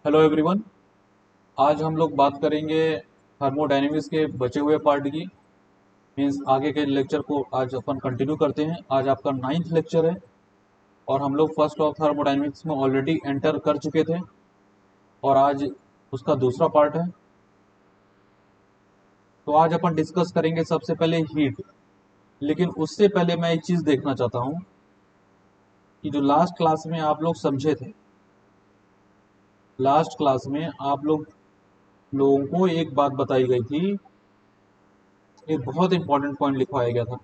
Hello everyone. आज हम लोग बात करेंगे थर्मोडायनेमिक्स के बचे हुए पार्ट की। मीन्स आगे के लेक्चर को आज अपन कंटिन्यू करते हैं। आज आपका 9th लेक्चर है और हम लोग फर्स्ट ऑफ थर्मोडायनेमिक्स में ऑलरेडी एंटर कर चुके थे और आज उसका दूसरा पार्ट है। तो आज अपन डिस्कस करेंगे सबसे पहले हीट। लेकिन उससे पहले मैं एक चीज़ देखना चाहता हूँ कि जो लास्ट क्लास में आप लोग समझे थे, लास्ट क्लास में आप लोगों को एक बात बताई गई थी, एक बहुत इंपॉर्टेंट पॉइंट लिखवाया गया था,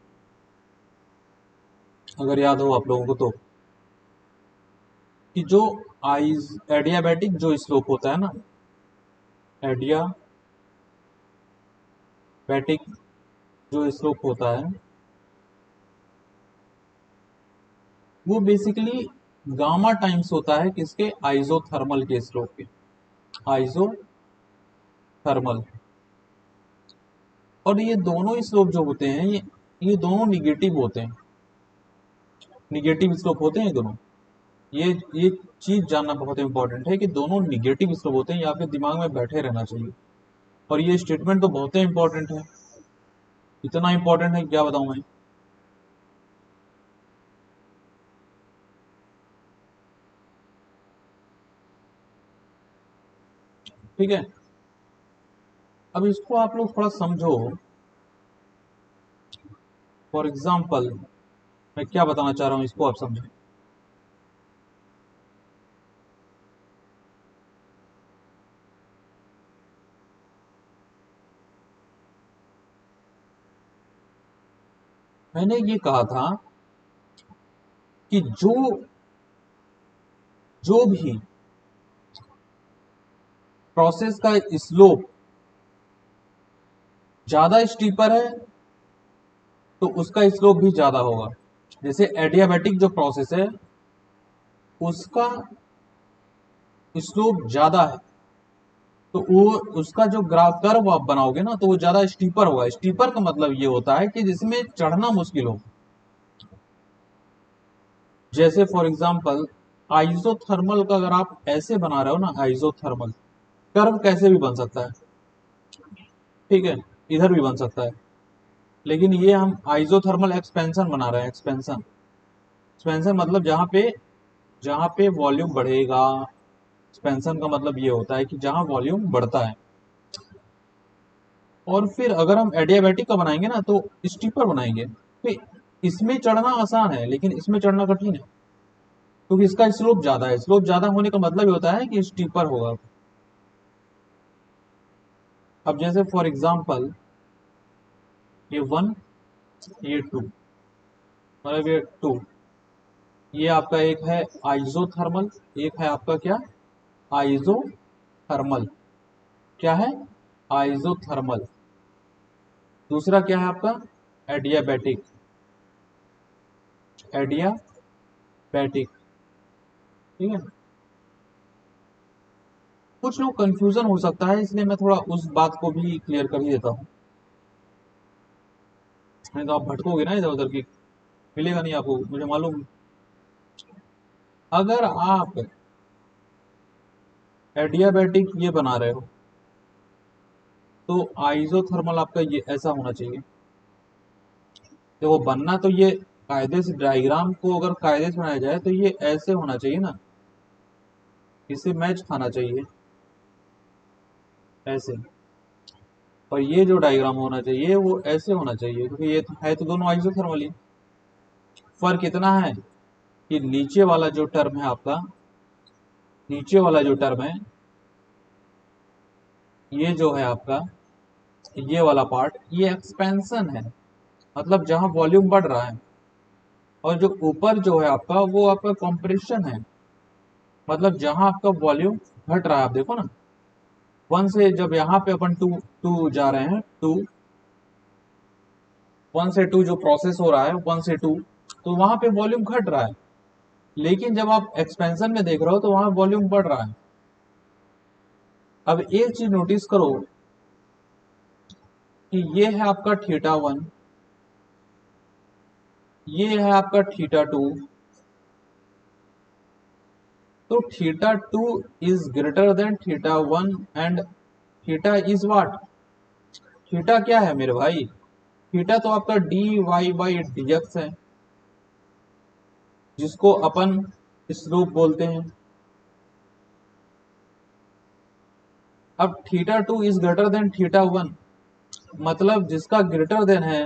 अगर याद हो आप लोगों को तो, कि जो आइज एडियाबैटिक जो स्लोप होता है ना, एडियाबैटिक जो स्लोप होता है वो बेसिकली गामा टाइम्स होता है किसके, आइजोथर्मल के स्लोप के, आइजोथर्मल। और ये दोनों स्लोप जो होते हैं ये दोनों निगेटिव होते हैं, निगेटिव स्लोप होते हैं ये दोनों। ये चीज जानना बहुत इंपॉर्टेंट है कि दोनों निगेटिव स्लोप होते हैं, या फिर दिमाग में बैठे रहना चाहिए। और ये स्टेटमेंट तो बहुत ही इंपॉर्टेंट है, इतना इंपॉर्टेंट है कि क्या बताऊं मैं। ठीक है, अब इसको आप लोग थोड़ा समझो। फॉर एग्जाम्पल मैं क्या बताना चाह रहा हूँ, इसको आप समझें। मैंने ये कहा था कि जो जो भी प्रोसेस का स्लोप ज्यादा स्टीपर है तो उसका स्लोप भी ज्यादा होगा। जैसे एडियाबैटिक जो प्रोसेस है उसका स्लोप ज्यादा है, तो वो उसका जो ग्राफ कर्व आप बनाओगे ना तो वो ज्यादा स्टीपर होगा। स्टीपर का मतलब ये होता है कि जिसमें चढ़ना मुश्किल हो। जैसे फॉर एग्जांपल आइसोथर्मल का अगर आप ऐसे बना रहे हो ना, आइसोथर्मल कर्व कैसे भी बन सकता है, ठीक है, इधर भी बन सकता है। लेकिन ये हम आइसोथर्मल एक्सपेंशन बना रहे हैं, एक्सपेंशन। एक्सपेंशन मतलब जहाँ पे वॉल्यूम बढ़ेगा। एक्सपेंशन का मतलब ये होता है कि जहाँ वॉल्यूम बढ़ता है। और फिर अगर हम एडियाबैटिक का बनाएंगे ना तो स्टीपर बनाएंगे, तो इसमें चढ़ना आसान है लेकिन इसमें चढ़ना कठिन है, क्योंकि इसका स्लोप ज्यादा है। स्लोप ज्यादा होने का मतलब ये होता है कि स्टीपर होगा। अब जैसे फॉर एग्जांपल ये 1, ये 2, मतलब ये 2, ये आपका एक है आइसोथर्मल, एक है आपका क्या, आइसोथर्मल। क्या है, आइसोथर्मल। दूसरा क्या है आपका, एडियाबैटिक, एडियाबैटिक। ठीक है, कुछ लोग कंफ्यूजन हो सकता है इसलिए मैं थोड़ा उस बात को भी क्लियर कर ही देता हूँ, नहीं तो आप भटकोगे ना इधर उधर की, मिलेगा नहीं आपको, मुझे मालूम। अगर आप एडियाबैटिक ये बना रहे हो तो आइसोथर्मल आपका ये ऐसा होना चाहिए। देखो बनना तो ये कायदे से, डायग्राम को अगर कायदे से बनाया जाए तो ये ऐसे होना चाहिए ना, इसे मैच खाना चाहिए ऐसे। और ये जो डायग्राम होना चाहिए वो ऐसे होना चाहिए, क्योंकि ये तो है तो दोनों आइसोथर्मल ही। फर्क इतना है कि नीचे वाला जो टर्म है आपका, नीचे वाला जो टर्म है, ये जो है आपका, ये वाला पार्ट ये एक्सपेंशन है, मतलब जहां वॉल्यूम बढ़ रहा है। और जो ऊपर जो है आपका वो आपका कंप्रेशन है, मतलब जहां आपका वॉल्यूम घट रहा है। आप देखो ना, 1 से जब यहाँ पे अपन 2 जा रहे हैं, 1 से 2 जो प्रोसेस हो रहा है, 1 से 2, तो वहां पे वॉल्यूम घट रहा है। लेकिन जब आप एक्सपेंशन में देख रहे हो तो वहां वॉल्यूम बढ़ रहा है। अब एक चीज नोटिस करो कि ये है आपका θ1, ये है आपका θ2, तो theta two is greater than theta one and theta is what? Theta क्या है मेरे भाई? थीटा तो आपका D Y by D X है, जिसको अपन स्लोप बोलते हैं। अब theta two is greater than theta one, मतलब जिसका ग्रेटर देन है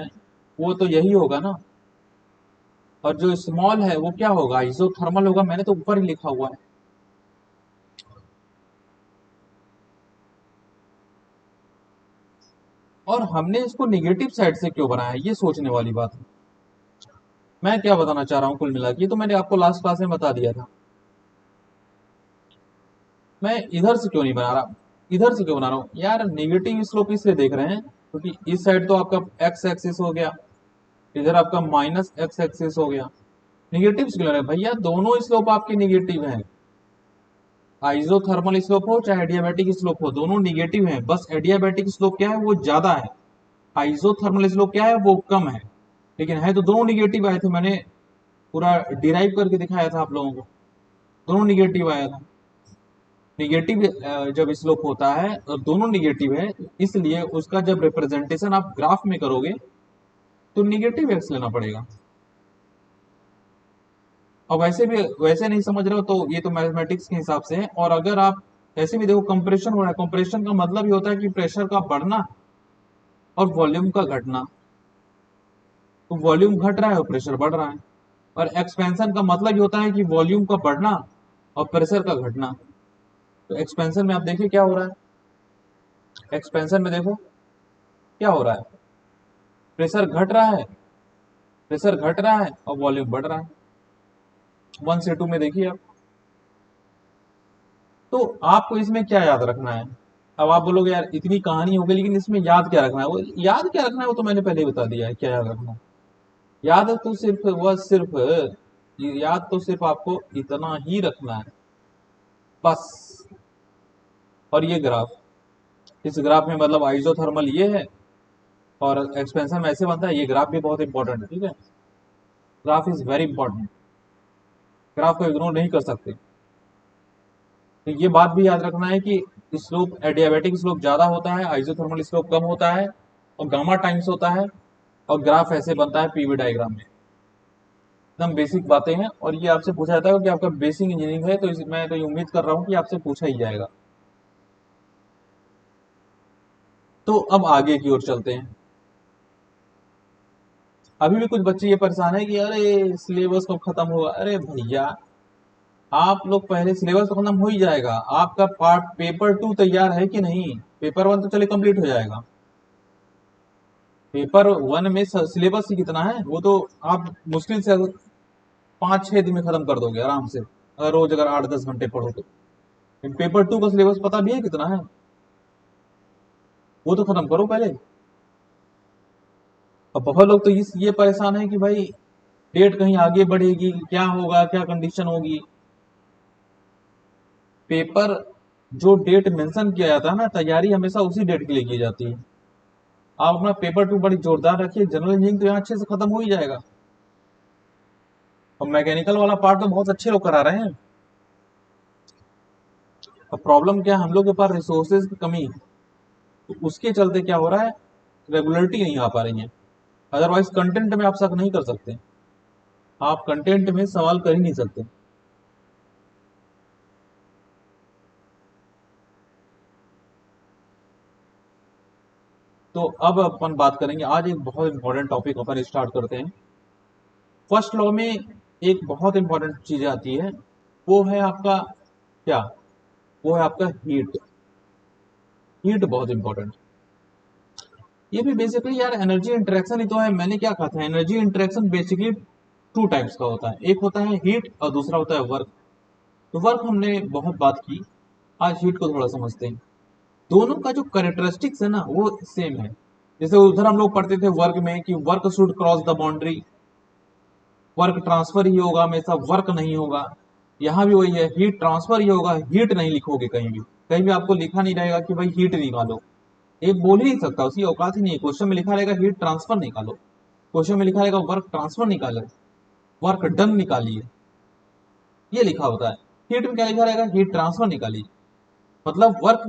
वो तो यही होगा ना, और जो स्मॉल है वो क्या होगा? आइसोथर्मल होगा। मैंने तो ऊपर ही लिखा हुआ है। और हमने इसको निगेटिव साइड से क्यों बनाया, ये सोचने वाली बात है। मैं क्या बताना चाह रहा हूँ कुल मिला के, तो मैंने आपको लास्ट क्लास में बता दिया था। मैं इधर से क्यों नहीं बना रहा, इधर से क्यों बना रहा हूँ यार? निगेटिव स्लोप इसलिए देख रहे हैं क्योंकि इस साइड तो आपका एक्स एक्सिस हो गया, इधर आपका माइनस एक्स एक्सिस हो गया। निगेटिव क्यों ले रहे हैं भैया? दोनों स्लोप आपके निगेटिव हैं। आइसोथर्मल स्लोप हो चाहे एडियाबैटिक स्लोप हो, दोनों निगेटिव हैं। बस एडियाबैटिक स्लोप क्या है? वो ज्यादा है। आइसोथर्मल स्लोप क्या है? वो कम है। लेकिन है तो दोनों निगेटिव आए थे, मैंने पूरा डिराइव करके दिखाया था आप लोगों को। दोनों निगेटिव आया था। निगेटिव जब स्लोप होता है तो दोनों निगेटिव है, इसलिए उसका जब रिप्रेजेंटेशन आप ग्राफ में करोगे तो निगेटिव एक्स लेना पड़ेगा। और वैसे भी वैसे नहीं समझ रहे हो तो ये तो मैथमेटिक्स के हिसाब से है। और अगर आप ऐसे भी देखो, कंप्रेशन हो रहा है, कंप्रेशन का मतलब ये होता है कि प्रेशर का बढ़ना और वॉल्यूम का घटना। तो वॉल्यूम घट रहा है और प्रेशर बढ़ रहा है। और एक्सपेंशन का मतलब ये होता है कि वॉल्यूम का बढ़ना और प्रेशर का घटना। तो एक्सपेंशन में आप देखिए क्या हो रहा है, एक्सपेंशन में देखो क्या हो रहा है, प्रेशर घट रहा है, प्रेशर घट रहा है और वॉल्यूम बढ़ रहा है। 1 से 2 में देखिए आप। तो आपको इसमें क्या याद रखना है? अब आप बोलोगे यार इतनी कहानी हो गई, लेकिन इसमें याद क्या रखना है? वो याद क्या रखना है वो तो मैंने पहले ही बता दिया है क्या याद रखना है। याद तो सिर्फ वह सिर्फ याद तो सिर्फ आपको इतना ही रखना है बस। और ये ग्राफ, इस ग्राफ में मतलब आइसोथर्मल ये है और एक्सपेंशन में ऐसे बनता है। ये ग्राफ भी बहुत इंपॉर्टेंट है, ठीक है? Graph is very important, graph को इग्नोर नहीं कर सकते। तो ये बात भी याद रखना है कि स्लोप एडियाबैटिक स्लोप ज्यादा होता है, आइसोथर्मल स्लोप कम होता है और गामा टाइम्स होता है। और ग्राफ ऐसे बनता है पीवी डायग्राम में। एकदम बेसिक बातें हैं और ये आपसे पूछा जाता है कि आपका बेसिक इंजीनियरिंग है, तो मैं तो ये उम्मीद कर रहा हूँ कि आपसे पूछा ही जाएगा। तो अब आगे की ओर चलते हैं। अभी भी कुछ बच्चे ये परेशान है कि अरे सिलेबस कब खत्म होगा। अरे भैया, आप लोग पहले सिलेबस तो खत्म हो ही जाएगा। आपका पार्ट पेपर 2 तैयार है कि नहीं? पेपर 1 तो चले कंप्लीट हो जाएगा। पेपर 1 में सिलेबस ही कितना है, वो तो आप मुश्किल से 5-6 दिन में खत्म कर दोगे आराम से, अगर रोज अगर 8-10 घंटे पढ़ो तो। पेपर 2 का सिलेबस पता भी है कितना है? वो तो खत्म करो पहले। अब बहुत लोग तो इस ये परेशान है कि भाई डेट कहीं आगे बढ़ेगी, क्या होगा, क्या कंडीशन होगी। पेपर जो डेट मेंशन किया जाता है ना, तैयारी हमेशा उसी डेट के लिए की जाती है। आप अपना पेपर 2 बड़ी जोरदार रखिए। जनरल इंजीनियरिंग तो यहाँ अच्छे से खत्म हो ही जाएगा और मैकेनिकल वाला पार्ट तो बहुत अच्छे लोग करा रहे हैं। अब प्रॉब्लम क्या है, हम लोग के पास रिसोर्सेज की कमी है। तो उसके चलते क्या हो रहा है, रेगुलरिटी नहीं आ पा रही है। अदरवाइज कंटेंट में आप शक नहीं कर सकते, आप कंटेंट में सवाल कर ही नहीं सकते। तो अब अपन बात करेंगे, आज एक बहुत इंपॉर्टेंट टॉपिक अपन स्टार्ट करते हैं। फर्स्ट लॉ में एक बहुत इंपॉर्टेंट चीज आती है, वो है आपका क्या? वो है आपका हीट। हीट बहुत इंपॉर्टेंट। ये भी बेसिकली यार एनर्जी इंटरेक्शन ही तो है। मैंने क्या कहा था, एनर्जी इंटरेक्शन बेसिकली 2 टाइप्स का होता है, एक होता है हीट और दूसरा होता है वर्क। तो वर्क हमने बहुत बात की, आज हीट को थोड़ा समझते हैं। दोनों का जो कैरेक्टरिस्टिक्स है ना वो सेम है। जैसे उधर हम लोग पढ़ते थे वर्क में कि work should cross the boundary, work transfer ही होगा हमेशा, वर्क नहीं होगा। यहाँ भी वही है, हीट ट्रांसफर ही होगा, हीट नहीं लिखोगे कहीं भी। कहीं भी आपको लिखा नहीं रहेगा कि भाई हीट निकालो, ये बोल ही नहीं सकता, उसकी औकात ही नहीं है। क्वेश्चन में लिखा रहेगा हीट ट्रांसफर निकालो, क्वेश्चन में लिखा रहेगा वर्क ट्रांसफर निकालो, वर्क डन निकालिए, ये लिखा होता है। हीट में क्या लिखा रहेगा, हीट ट्रांसफर निकालिए, मतलब वर्क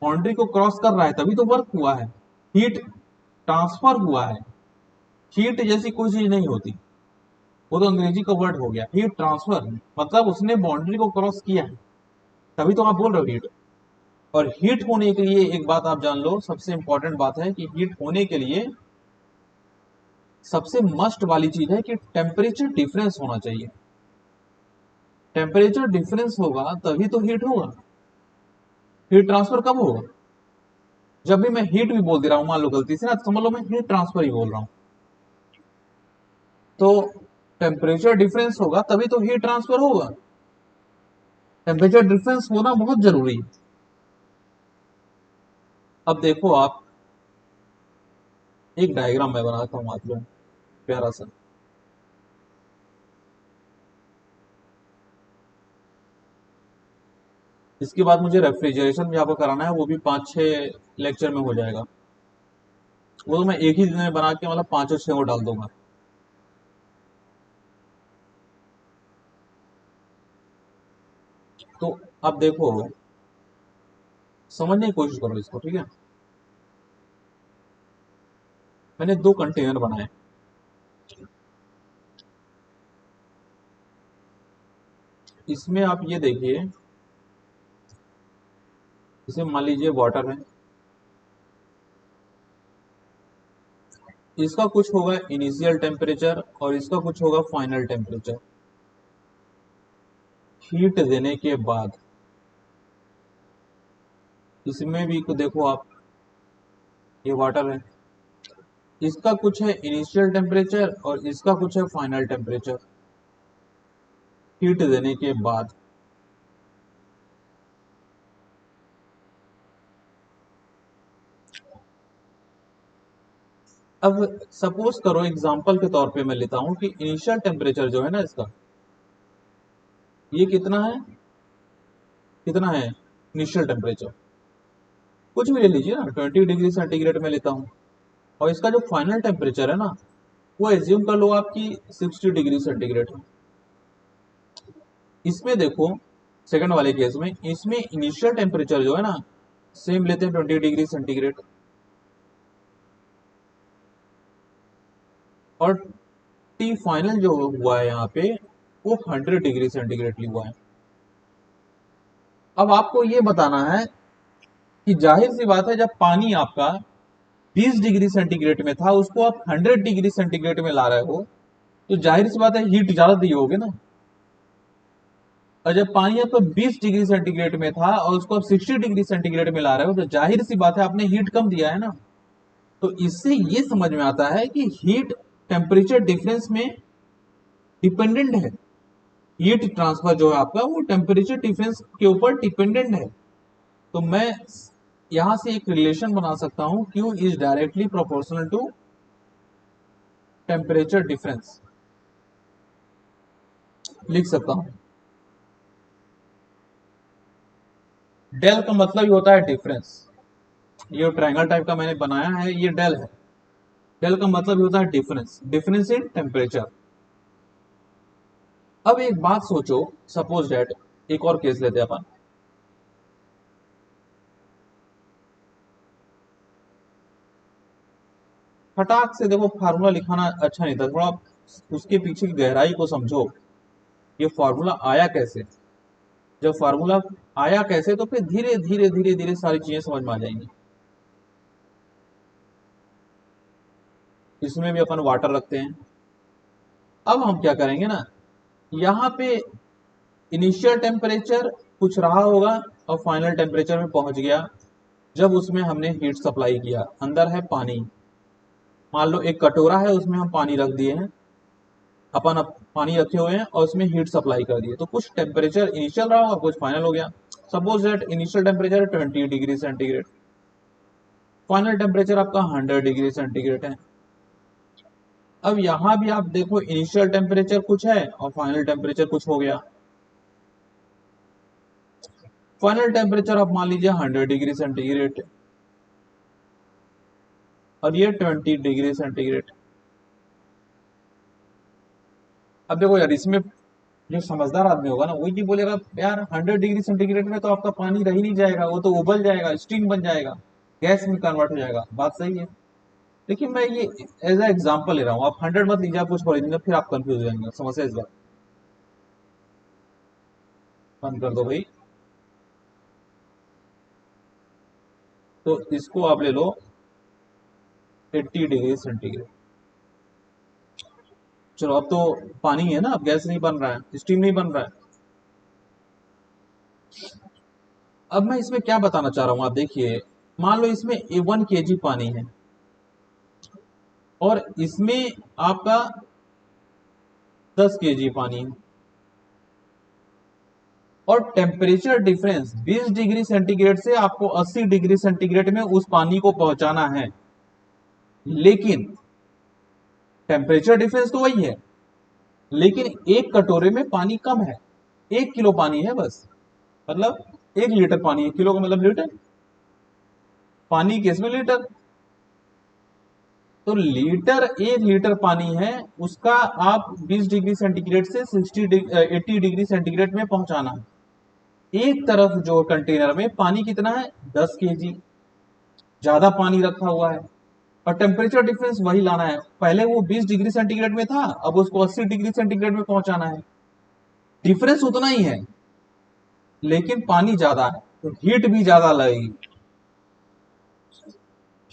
बाउंड्री को क्रॉस कर रहा है तभी तो वर्क हुआ है, हीट ट्रांसफर हुआ है। हीट जैसी कोई चीज नहीं होती, वो तो अंग्रेजी का वर्ड हो गया, हीट ट्रांसफर मतलब उसने बाउंड्री को क्रॉस किया है, तभी तो आप बोल रहे हो हीट। और हीट होने के लिए एक बात आप जान लो, सबसे इंपॉर्टेंट बात है कि हीट होने के लिए सबसे मस्ट वाली चीज है कि टेम्परेचर डिफरेंस होना चाहिए। टेम्परेचर डिफरेंस होगा तभी तो हीट होगा। हीट ट्रांसफर कब होगा, जब भी मैं हीट भी बोल दे रहा हूं, मान लो गलती से ना, तो समझ लो मैं हीट ट्रांसफर ही बोल रहा हूं, तो टेम्परेचर डिफरेंस होगा तभी तो हीट ट्रांसफर होगा। टेम्परेचर डिफरेंस होना बहुत जरूरी है। अब देखो आप, एक डायग्राम मैं बनाता हूं आप लोग, प्यारा सा। इसके बाद मुझे रेफ्रिजरेशन भी आपको कराना है, वो भी 5-6 लेक्चर में हो जाएगा। वो तो मैं एक ही दिन में बना के मतलब 5 और 6 को डाल दूंगा। तो अब देखो, समझने की कोशिश करो इसको, ठीक है। मैंने 2 कंटेनर बनाए, इसमें आप ये देखिए, इसे मान लीजिए वाटर है, इसका कुछ होगा इनिशियल टेम्परेचर और इसका कुछ होगा फाइनल टेम्परेचर। हीट देने के बाद इसमें भी देखो आप, ये वाटर है, इसका कुछ है इनिशियल टेम्परेचर और इसका कुछ है फाइनल टेम्परेचर। हीट देने के बाद अब सपोज करो, एग्जांपल के तौर पे मैं लेता हूं कि इनिशियल टेम्परेचर जो है ना इसका, ये कितना है, कितना है इनिशियल टेम्परेचर, कुछ भी ले लीजिए ना, 20 डिग्री सेंटीग्रेड में लेता हूँ। और इसका जो फाइनल टेम्परेचर है ना, वो एज्यूम कर लो आपकी 60 डिग्री सेंटीग्रेड है। इसमें देखो, सेकंड वाले केस में, इसमें इनिशियल टेम्परेचर जो है ना, सेम लेते हैं 20 डिग्री सेंटीग्रेड, और टी फाइनल जो हुआ है यहाँ पे, वो 100 डिग्री सेंटीग्रेड हुआ है। अब आपको ये बताना है कि जाहिर सी बात है, जब पानी आपका 20 डिग्री सेंटीग्रेड में था, उसको आप 100 डिग्री सेंटीग्रेड में ला रहे हो, तो जाहिर सी बात है हीट ज्यादा दिए होगे ना। और जब पानी आपका 20 डिग्री सेंटीग्रेड में था और उसको आप 60 डिग्री सेंटीग्रेड में ला रहे हो, तो जाहिर सी बात है आपने हीट कम दिया है ना। तो इससे ये समझ में आता है कि हीट टेम्परेचर डिफरेंस में डिपेंडेंट है। हीट ट्रांसफर जो है आपका, वो टेम्परेचर डिफरेंस के ऊपर डिपेंडेंट है। तो मैं यहां से एक रिलेशन बना सकता हूं, Q is directly proportional to temperature difference, लिख सकता हूं। डेल का मतलब ही होता है डिफरेंस। ये ट्रायंगल टाइप का मैंने बनाया है, ये डेल है। डेल का मतलब ही होता है डिफरेंस, डिफरेंस इन टेम्परेचर। अब एक बात सोचो, सपोज डेट, एक और केस लेते हैं अपन। फटाक से देखो, फार्मूला लिखाना अच्छा नहीं था, थोड़ा उसके पीछे की गहराई को समझो। ये फार्मूला आया कैसे, जब फार्मूला आया कैसे, तो फिर धीरे धीरे धीरे धीरे सारी चीजें समझ में आ जाएंगी। इसमें भी अपन वाटर रखते हैं। अब हम क्या करेंगे ना, यहाँ पे इनिशियल टेम्परेचर कुछ रहा होगा और फाइनल टेम्परेचर में पहुंच गया जब उसमें हमने हीट सप्लाई किया। अंदर है पानी, मान लो एक कटोरा है, उसमें हम पानी रख दिए हैं, अपन अब पानी रखे हुए हैं और उसमें हीट सप्लाई कर दिए, तो कुछ टेम्परेचर इनिशियल रहा और कुछ फाइनल हो गया। Suppose that initial temperature 20 degree centigrade, final temperature आपका 100 डिग्री सेंटीग्रेड है। अब यहां भी आप देखो, इनिशियल टेम्परेचर कुछ है और फाइनल टेम्परेचर कुछ हो गया। फाइनल टेम्परेचर आप मान लीजिए 100 डिग्री सेंटीग्रेड और ये 20 डिग्री सेंटीग्रेड। अब देखो यार, इसमें जो समझदार आदमी होगा ना वही नहीं बोलेगा यार 100 डिग्री सेंटीग्रेड में तो आपका पानी रह ही नहीं जाएगा, वो तो उबल जाएगा, स्टीम बन जाएगा, गैस में कन्वर्ट हो जाएगा। बात सही है। लेकिन मैं ये एज ए एग्जाम्पल ले रहा हूँ, आप 100 मत लीजिए, आप कुछ पढ़ेंगे फिर आप कंफ्यूज हो जाएंगे। समस्या इस बात। बंद कर दो भाई। तो इसको आप ले लो 80 डिग्री सेंटीग्रेड। चलो अब तो पानी है ना, अब गैस नहीं बन रहा है, स्टीम नहीं बन रहा है। अब मैं इसमें क्या बताना चाह रहा हूँ, आप देखिए। मान लो इसमें 1 kg पानी है और इसमें आपका 10 kg पानी है, और टेम्परेचर डिफरेंस 20 डिग्री सेंटीग्रेड से आपको 80 डिग्री सेंटीग्रेड में उस पानी को पहुंचाना है। लेकिन टेम्परेचर डिफरेंस तो वही है, लेकिन एक कटोरे में पानी कम है, 1 किलो पानी है बस। मतलब 1 लीटर पानी है, किलो का मतलब लीटर, पानी केस में लीटर। तो लीटर 1 लीटर पानी है, उसका आप 20 डिग्री सेंटीग्रेड से 80 डिग्री सेंटीग्रेड में पहुंचाना है। एक तरफ जो कंटेनर में पानी कितना है, 10 kg, ज्यादा पानी रखा हुआ है, और टेम्परेचर डिफरेंस वही लाना है। पहले वो 20 डिग्री सेंटीग्रेड में था, अब उसको 80 डिग्री सेंटीग्रेड में पहुंचाना है। डिफरेंस उतना ही है, लेकिन पानी ज्यादा है तो हीट भी ज्यादा लगेगी।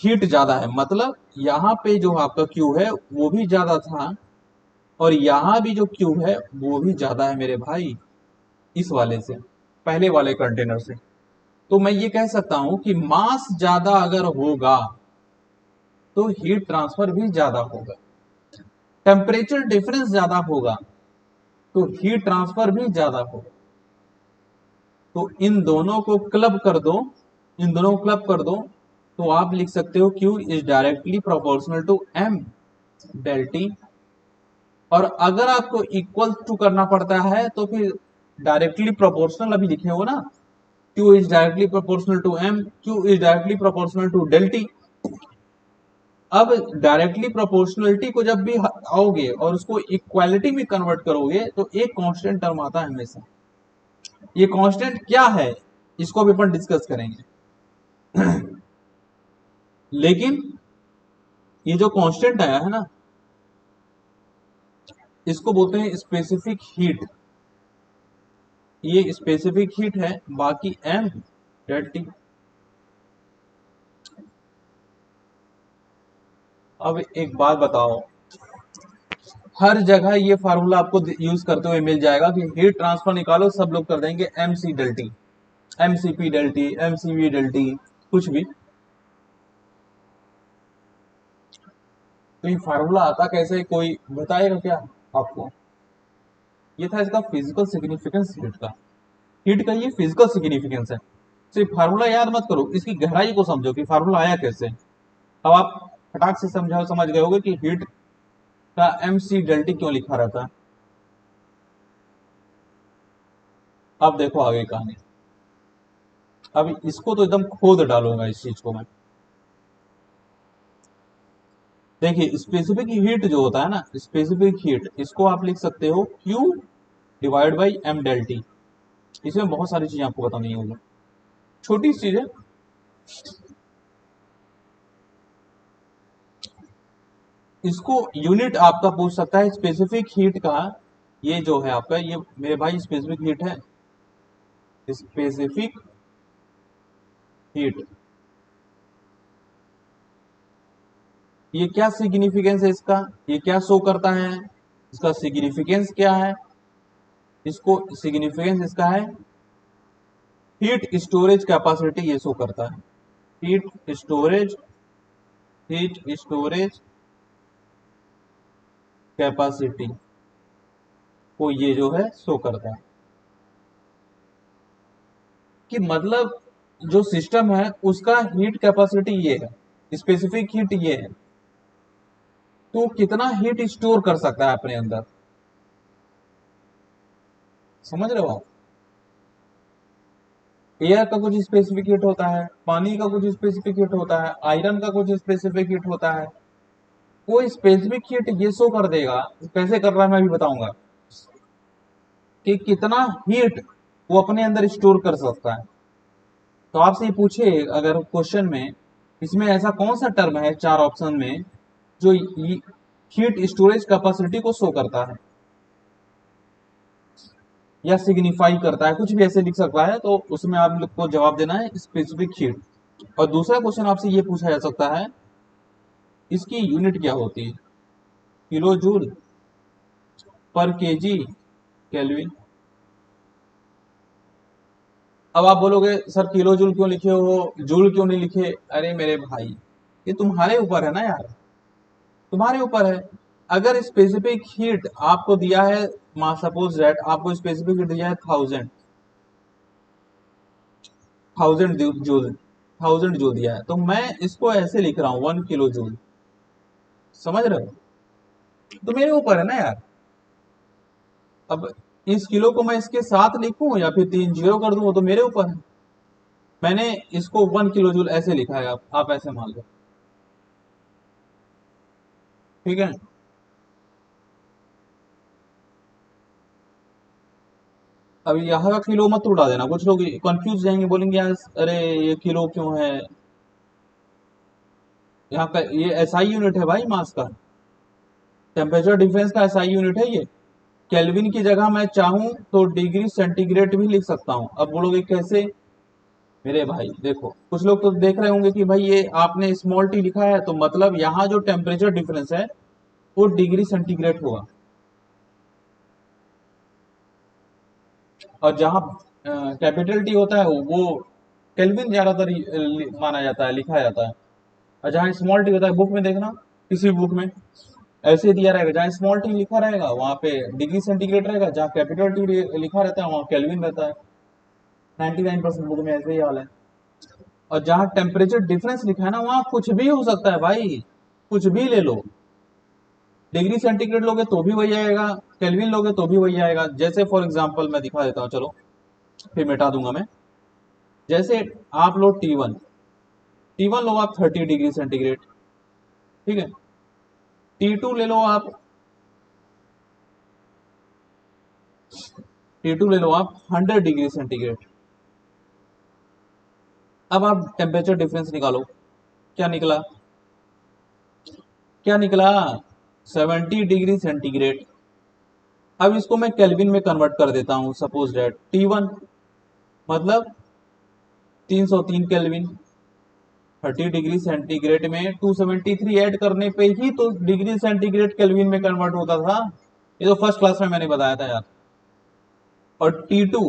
हीट ज्यादा है मतलब यहाँ पे जो आपका क्यू है वो भी ज्यादा था, और यहाँ भी जो क्यू है वो भी ज्यादा है मेरे भाई, इस वाले से, पहले वाले कंटेनर से। तो मैं ये कह सकता हूं कि मास ज्यादा अगर होगा तो हीट ट्रांसफर भी ज्यादा होगा, टेम्परेचर डिफरेंस ज्यादा होगा तो हीट ट्रांसफर भी ज्यादा होगा। तो इन दोनों को क्लब कर दो, इन दोनों को क्लब कर दो, तो आप लिख सकते हो Q is directly proportional to M del T. और अगर आपको इक्वल टू करना पड़ता है तो फिर डायरेक्टली प्रोपोर्शनल अभी लिखे हो ना, Q is directly proportional to M, Q is directly proportional to del T. अब डायरेक्टली प्रोपोर्शनलिटी को जब भी आओगे और उसको इक्वालिटी में कन्वर्ट करोगे तो एक कांस्टेंट टर्म आता है हमेशा। ये कांस्टेंट क्या है इसको भी अपन डिस्कस करेंगे। लेकिन ये जो कांस्टेंट आया है ना, इसको बोलते हैं स्पेसिफिक हीट। ये स्पेसिफिक हीट है, बाकी M डेल टी। अब एक बात बताओ, हर जगह ये फार्मूला आपको यूज करते हुए मिल जाएगा कि हीट ट्रांसफर निकालो, सब लोग कर देंगे M C del T, M C P del T, M C V del T, कुछ भी। तो ये फार्मूला आता कैसे, कोई बताएगा क्या आपको? ये था इसका फिजिकल सिग्निफिकेंस हीट का। हीट का ये फिजिकल सिग्निफिकेंस है। सिर्फ फार्मूला याद मत करो, इसकी गहराई को समझो कि फार्मूला आया कैसे। अब आप फटाक से समझ गए होगे कि हीट का एम सी डेल टी क्यों लिखा रहता है। अब देखो आगे कहानी। अब इसको तो एकदम खोद डालूंगा इस चीज को मैं। देखिए स्पेसिफिक हीट जो होता है ना, स्पेसिफिक हीट, इसको आप लिख सकते हो Q divide by M del T. इसमें बहुत सारी चीजें आपको बतानी होगी, छोटी चीज है। इसको यूनिट आपका पूछ सकता है स्पेसिफिक हीट का। ये जो है आपका, ये मेरे भाई स्पेसिफिक हीट है, स्पेसिफिक हीट। ये क्या सिग्निफिकेंस है इसका, ये क्या शो करता है, इसका सिग्निफिकेंस क्या है? इसको सिग्निफिकेंस इसका है हीट स्टोरेज कैपेसिटी, ये शो करता है। Heat storage, heat storage capacity को ये जो है शो करता है। कि मतलब जो सिस्टम है उसका हीट कैपेसिटी ये है, स्पेसिफिक हीट ये है, तो कितना हीट स्टोर कर सकता है अपने अंदर। समझ रहे हो आप? एयर का कुछ स्पेसिफिक हीट होता है, पानी का कुछ स्पेसिफिक हीट होता है, आयरन का कुछ स्पेसिफिक हीट होता है। वो स्पेसिफिक हीट ये शो कर देगा, कैसे कर रहा है मैं भी बताऊंगा। कि कितना हीट वो अपने अंदर स्टोर कर सकता है। तो आपसे ये पूछे अगर क्वेश्चन में, इसमें ऐसा कौन सा टर्म है चार ऑप्शन में जो हीट स्टोरेज कैपेसिटी को शो करता है या सिग्निफाई करता है, कुछ भी ऐसे लिख सकता है, तो उसमें आप लोग को जवाब देना है स्पेसिफिक हीट। और दूसरा क्वेश्चन आपसे ये पूछा जा सकता है, इसकी यूनिट क्या होती है, किलो जूल पर केजी केल्विन। अब आप बोलोगे सर किलो जूल क्यों लिखे हो, जूल क्यों नहीं लिखे? अरे मेरे भाई, ये तुम्हारे ऊपर है ना यार, तुम्हारे ऊपर है। अगर स्पेसिफिक हीट आपको दिया है, सपोज दैट आपको स्पेसिफिक हीट दिया है 1000 जूल, 1000 जूल दिया है, तो मैं इसको ऐसे लिख रहा हूं 1 किलो जूल। समझ रहे हो? तो मेरे ऊपर है ना यार। अब इस किलो को मैं इसके साथ लिखूं या फिर 3 जीरो कर दूं, वो तो मेरे ऊपर है। मैंने इसको 1 किलो जूल ऐसे लिखा है, आप ऐसे मान लो, ठीक है। अब यहाँ का किलो मत उड़ा देना, कुछ लोग कंफ्यूज जाएंगे, बोलेंगे यार अरे ये किलो क्यों है, यहाँ का ये एसआई यूनिट है भाई, मास का टेम्परेचर डिफरेंस का एसआई यूनिट है ये। केल्विन की जगह मैं चाहूं तो डिग्री सेंटीग्रेड भी लिख सकता हूं। अब बोलोगे कैसे? मेरे भाई देखो, कुछ लोग तो देख रहे होंगे कि भाई ये आपने स्मॉल टी लिखा है, तो मतलब यहाँ जो टेम्परेचर डिफरेंस है वो डिग्री सेंटीग्रेड होगा, और जहाँ कैपिटल टी होता है वो केल्विन ज्यादातर माना जाता है, लिखा जाता है। और जहाँ स्मॉल टी होता है, बुक में देखना, किसी बुक में ऐसे दिया रहेगा, जहाँ स्मॉल टी लिखा रहेगा वहां पे डिग्री सेंटीग्रेड रहेगा, जहाँ कैपिटल टी लिखा रहता है वहाँ केल्विन रहता है। 99% बुक में ऐसे ही हाल है। और जहाँ टेम्परेचर डिफरेंस लिखा है ना, वहाँ कुछ भी हो सकता है भाई, कुछ भी ले लो। डिग्री सेंटीग्रेड लोगे तो भी वही आएगा, केल्विन लोगे तो भी वही आएगा। जैसे फॉर एग्जांपल मैं दिखा देता हूँ, चलो फिर मिटा दूंगा मैं। जैसे आप लो टी वन लो आप 30 डिग्री सेंटीग्रेड, ठीक है। T2 ले लो आप, T2 ले लो आप 100 डिग्री सेंटीग्रेड। अब आप टेम्परेचर डिफरेंस निकालो, क्या निकला? क्या निकला? 70 डिग्री सेंटीग्रेड। अब इसको मैं केल्विन में कन्वर्ट कर देता हूं, सपोज डेट T1 मतलब 303 केल्विन। 30 डिग्री सेंटीग्रेड में 273 ऐड करने पे ही तो डिग्री सेंटीग्रेड केल्विन में कन्वर्ट होता था। ये तो फर्स्ट क्लास में मैंने बताया था यार। और टी टू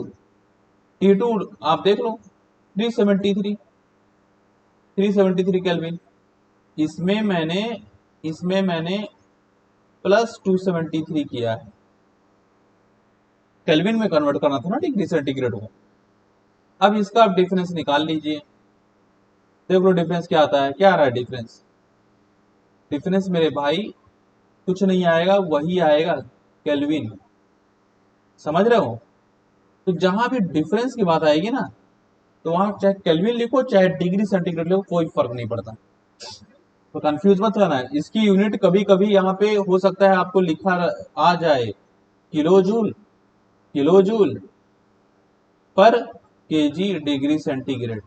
आप देख लो, 373 इसमें मैंने इसमें मैंने +273 किया है, केल्विन में कन्वर्ट करना था ना डिग्री सेंटीग्रेड को। अब इसका आप डिफरेंस निकाल लीजिए, देख लो डिफरेंस क्या आता है, क्या आ रहा है डिफरेंस? डिफरेंस मेरे भाई कुछ नहीं आएगा, वही आएगा केल्विन। समझ रहे हो? तो जहां भी डिफरेंस की बात आएगी ना, तो वहां चाहे केल्विन लिखो चाहे डिग्री सेंटीग्रेड लिखो, कोई फर्क नहीं पड़ता। तो कंफ्यूज मत रहना है, इसकी यूनिट कभी कभी यहाँ पे हो सकता है आपको लिखा आ जाए किलो जूल, किलो जूल पर केजी डिग्री सेंटीग्रेड।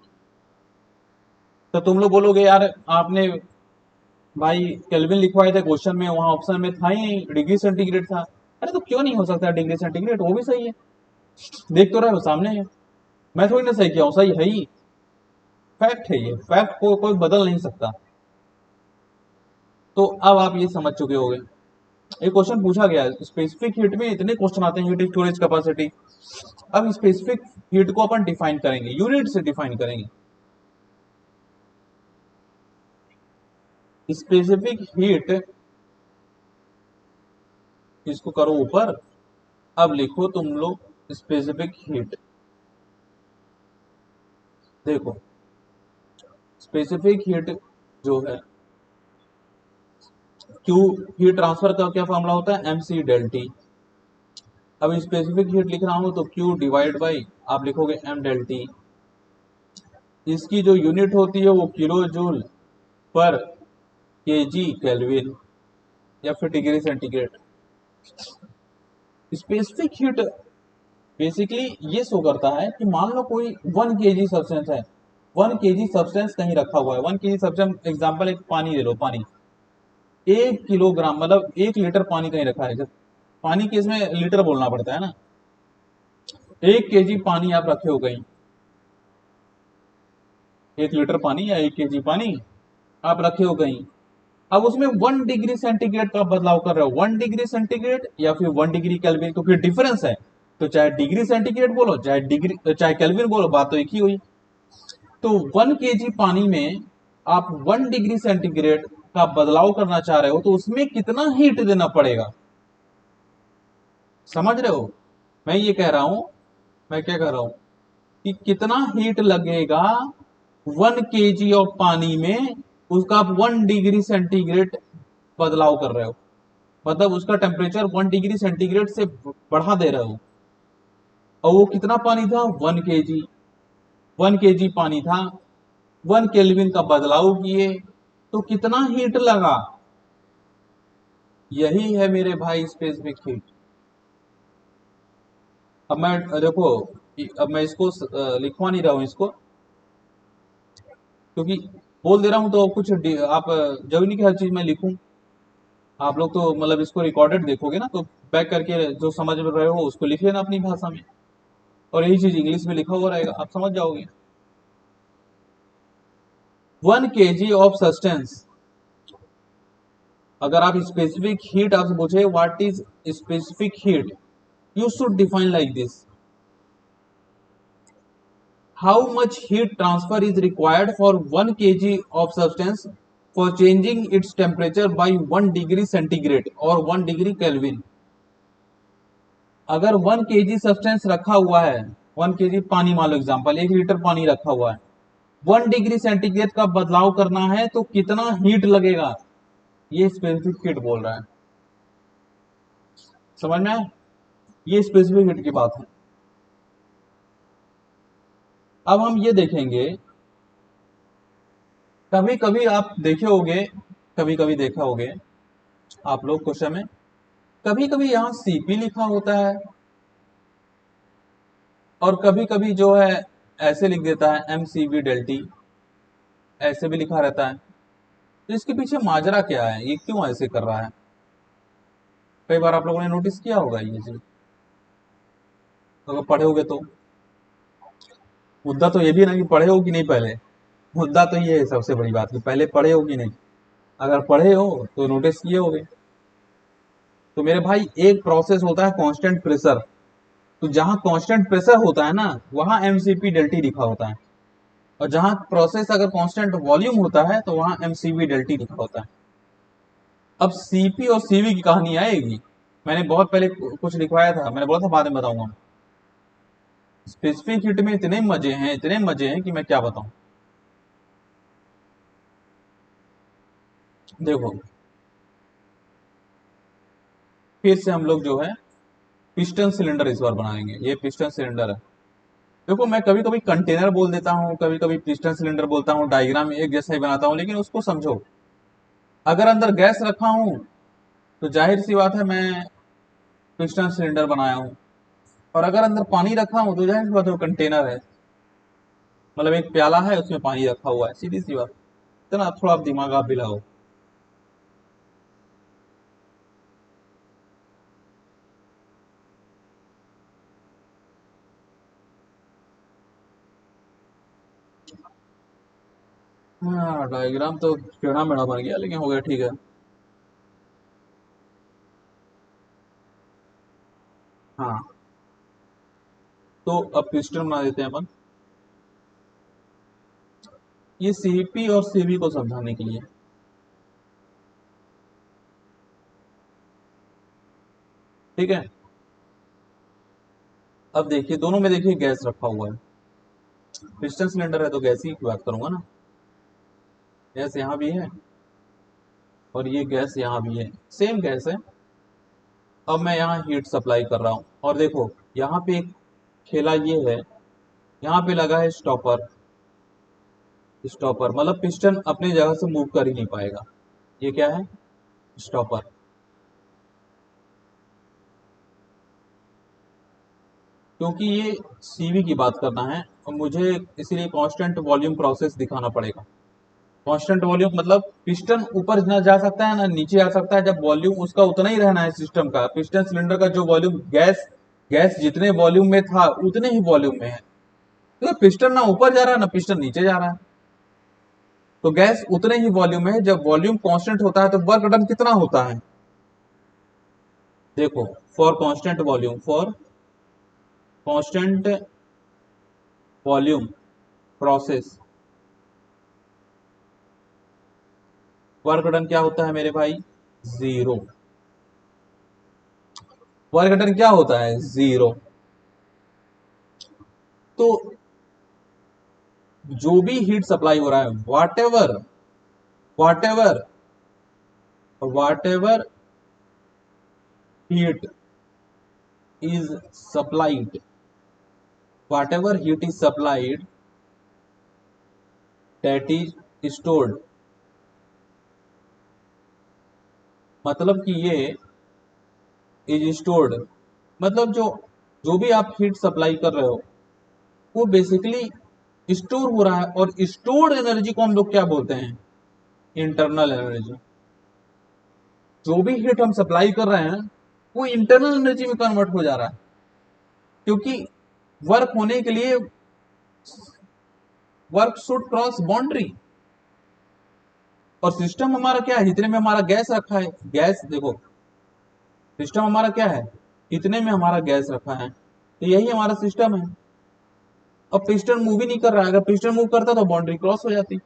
तो तुम लोग बोलोगे यार आपने भाई केल्विन लिखवाए थे क्वेश्चन में, वहां ऑप्शन में था ही डिग्री सेंटीग्रेड था। अरे तो क्यों नहीं हो सकता डिग्री सेंटीग्रेड? वो भी सही है, देख तो रहे हो सामने है। मैं थोड़ी ना सही किया हूँ, सही है ही, फैक्ट है, ये फैक्ट को कोई बदल नहीं सकता। तो अब आप ये समझ चुके होंगे, एक क्वेश्चन पूछा गया है स्पेसिफिक हीट में, इतने क्वेश्चन आते हैं हीट स्टोरेज कैपेसिटी। अब स्पेसिफिक हीट को अपन डिफाइन करेंगे, यूनिट से डिफाइन करेंगे। स्पेसिफिक हीट, इसको करो ऊपर, अब लिखो तुम लोग स्पेसिफिक हीट। देखो स्पेसिफिक हीट जो है, क्यू हीट ट्रांसफर का क्या फॉर्मूला होता है, एम सी डेल टी। अब स्पेसिफिक हीट लिख रहा हूं तो क्यू डिवाइड बाई आप लिखोगे एम डेल टी। इसकी जो यूनिट होती है वो किलो जूल पर केजी केल्विन या फिर degree centigrade. Specific heat basically ये शो करता है कि मान लो कोई 1 kg सब्सटेंस है, 1 kg सब्सटेंस कहीं रखा हुआ है, 1 kg सब्सटेंस, एग्जाम्पल एक पानी ले लो, पानी 1 किलोग्राम, मतलब 1 लीटर पानी कहीं रखा है, जब पानी के इसमें लीटर बोलना पड़ता है ना, 1 kg पानी आप रखे हो कहीं, 1 लीटर पानी या 1 kg पानी आप रखे हो कहीं, अब उसमें 1 डिग्री सेंटीग्रेड का बदलाव कर रहे हो, 1 डिग्री सेंटीग्रेड या फिर 1 डिग्री केल्विन, क्योंकि डिफरेंस है, तो चाहे डिग्री सेंटीग्रेड बोलो, चाहे डिग्री, चाहे केल्विन बोलो, बात तो एक ही हुई। तो 1 kg पानी में आप 1 डिग्री सेंटीग्रेड का बदलाव करना चाह रहे हो, तो उसमें कितना हीट देना पड़ेगा, समझ रहे हो? मैं ये कह रहा हूं, मैं क्या कह रहा हूं कि कितना हीट लगेगा 1 kg ऑफ पानी में, उसका आप 1 डिग्री सेंटीग्रेड बदलाव कर रहे हो, मतलब उसका टेम्परेचर 1 डिग्री सेंटीग्रेड से बढ़ा दे रहे हो, और वो कितना पानी था, 1 kg, 1 kg पानी था, 1 केल्विन का बदलाव किए तो कितना हीट लगा, यही है मेरे भाई स्पेसिफिक हीट। अब मैं देखो, अब मैं इसको लिखवा नहीं रहा हूं इसको, क्योंकि बोल दे रहा हूं तो कुछ आप जरूरी नहीं कि हर चीज मैं लिखूं, आप लोग तो मतलब इसको रिकॉर्डेड देखोगे ना, तो बैक करके जो समझ में रहे हो उसको लिख लेना अपनी भाषा में, और यही चीज इंग्लिश में लिखा हुआ रहेगा, आप समझ जाओगे। 1 kg ऑफ सब्सटेंस, अगर आप स्पेसिफिक हीट आपसे पूछे what is specific heat, you should define like this, how much heat transfer is required for 1 kg of substance for changing its temperature by 1 degree centigrade और 1 degree kelvin. अगर 1 kg substance रखा हुआ है, 1 kg पानी मान लो, example 1 litre पानी रखा हुआ है, 1 डिग्री सेंटीग्रेड का बदलाव करना है तो कितना हीट लगेगा, ये स्पेसिफिक हीट बोल रहा है, समझ में आया? ये स्पेसिफिक हीट की बात है। अब हम ये देखेंगे, कभी कभी आप देखे होगे, कभी कभी देखा होगे आप लोग क्वेश्चन में, कभी कभी यहाँ सीपी लिखा होता है, और कभी कभी जो है ऐसे लिख देता है एमसीवी डेल्टी, ऐसे भी लिखा रहता है, तो इसके पीछे माजरा क्या है, ये क्यों ऐसे कर रहा है? कई बार आप लोगों ने नोटिस किया होगा ये चीज, अगर पढ़े होगे तो। मुद्दा तो ये भी है ना कि पढ़े हो कि नहीं पहले, मुद्दा तो ये है सबसे बड़ी बात कि पहले पढ़े हो कि नहीं, अगर पढ़े हो तो नोटिस किए होगे। तो मेरे भाई एक प्रोसेस होता है कांस्टेंट प्रेशर, तो जहां कांस्टेंट प्रेशर होता है ना, वहां एमसीपी डेल्टी लिखा होता है, और जहां प्रोसेस अगर कांस्टेंट वॉल्यूम होता है तो वहां एमसीवी डेल्टी लिखा होता है। अब सीपी और सीवी की कहानी आएगी, मैंने बहुत पहले कुछ लिखवाया था, मैंने बोला था बाद में बताऊंगा। स्पेसिफिक हीट में इतने मजे हैं, इतने मजे हैं कि मैं क्या बताऊं। देखो, फिर से हम लोग जो है पिस्टन सिलेंडर इस बार बनाएंगे, ये पिस्टन सिलेंडर है। देखो, मैं कभी कभी कंटेनर बोल देता हूँ, कभी कभी पिस्टन सिलेंडर बोलता हूँ, डायग्राम एक जैसा ही बनाता हूँ, लेकिन उसको समझो। अगर अंदर गैस रखा हूँ तो जाहिर सी बात है मैं पिस्टन सिलेंडर बनाया हूँ, और अगर अंदर पानी रखा हूँ तो जाहिर सी बात है वो कंटेनर है, मतलब एक प्याला है उसमें पानी रखा हुआ है, सीधी सी बात। इतना थोड़ा आप दिमाग आप भी लगाओ। हाँ, डायग्राम तो टेढ़ा मेढ़ा बन गया, लेकिन हो गया, ठीक है। हाँ, तो अब पिस्टन बना देते हैं अपन, ये सीपी और सीवी को समझाने के लिए। ठीक है, अब देखिए दोनों में, देखिए गैस रखा हुआ है, पिस्टन सिलेंडर है तो गैस ही की बात करूंगा ना, गैस यहाँ भी है और ये गैस यहाँ भी है, सेम गैस है। अब मैं यहाँ हीट सप्लाई कर रहा हूँ, और देखो यहाँ पे एक खेला ये है, यहाँ पे लगा है स्टॉपर, स्टॉपर मतलब पिस्टन अपनी जगह से मूव कर ही नहीं पाएगा, ये क्या है, स्टॉपर। क्योंकि ये सीवी की बात करना है और मुझे इसीलिए कांस्टेंट वॉल्यूम प्रोसेस दिखाना पड़ेगा। कांस्टेंट वॉल्यूम मतलब पिस्टन ऊपर ना जा सकता है ना नीचे आ सकता है, जब वॉल्यूम उसका उतना ही रहना है सिस्टम का। पिस्टन सिलेंडर का जो वॉल्यूम गैस गैस जितने वॉल्यूम में था उतने ही वॉल्यूम में है, तो पिस्टन ना ऊपर जा रहा है ना पिस्टन नीचे जा रहा है, तो गैस उतने ही वॉल्यूम में है। जब वॉल्यूम कांस्टेंट होता है तो वर्क डन कितना होता है, देखो for constant volume, for constant volume process work done क्या होता है मेरे भाई, जीरो। वर्क डन क्या होता है, जीरो। तो जो भी हीट सप्लाई हो रहा है, whatever whatever heat is supplied, whatever heat is supplied that is stored, मतलब कि ये इज स्टोर्ड, मतलब जो जो भी आप हीट सप्लाई कर रहे हो वो बेसिकली स्टोर हो रहा है। और स्टोर्ड एनर्जी को हम लोग क्या बोलते हैं, इंटरनल एनर्जी। जो भी हीट हम सप्लाई कर रहे हैं वो इंटरनल एनर्जी में कन्वर्ट हो जा रहा है, क्योंकि वर्क होने के लिए वर्क शुड क्रॉस बाउंड्री। और सिस्टम हमारा क्या है, इतने में हमारा गैस रखा है, गैस देखो सिस्टम हमारा क्या है, इतने में हमारा गैस रखा है, तो यही हमारा सिस्टम है। अब पिस्टन मूव ही नहीं कर रहा है, अगर पिस्टन मूव करता तो बाउंड्री क्रॉस हो जाती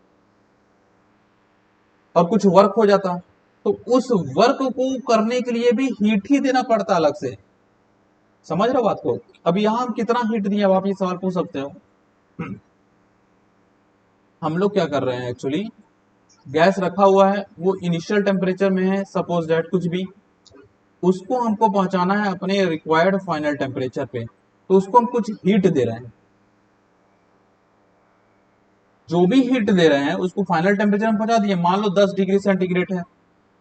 और कुछ वर्क हो जाता, तो उस वर्क को करने के लिए भी हीट ही देना पड़ता अलग से। समझ रहे हो बात को। अब यहां हम कितना हीट दिए, अब आप ये सवाल पूछ सकते हो। हम लोग क्या कर रहे हैं, एक्चुअली गैस रखा हुआ है, वो इनिशियल टेम्परेचर में है, सपोज दैट कुछ भी, उसको हमको पहुंचाना है अपने रिक्वायर्ड फाइनल टेम्परेचर पे, तो उसको हम कुछ हीट दे रहे हैं। जो भी हीट दे रहे हैं उसको फाइनल टेम्परेचर में पहुंचा दिए, मान लो 10 डिग्री सेंटीग्रेड है,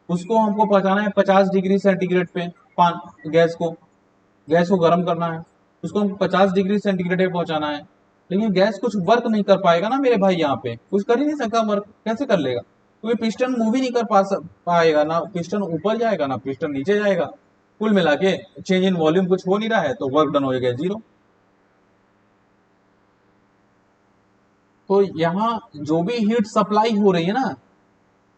उसको हमको पहुंचाना है 50 डिग्री सेंटीग्रेड पे। पान गैस को गर्म करना है, उसको हमको 50 डिग्री सेंटीग्रेड पे पहुंचाना है। लेकिन गैस कुछ वर्क नहीं कर पाएगा ना मेरे भाई, यहाँ पे कुछ कर ही नहीं सकता, वर्क कैसे कर लेगा, क्योंकि पिस्टन मूव ही नहीं कर पाएगा ना, पिस्टन ऊपर जाएगा ना पिस्टन नीचे जाएगा। कुल मिला के चेंज इन वॉल्यूम कुछ हो नहीं रहा है, तो वर्क डन हो जाएगा जीरो। तो यहाँ जो भी हीट सप्लाई हो रही है ना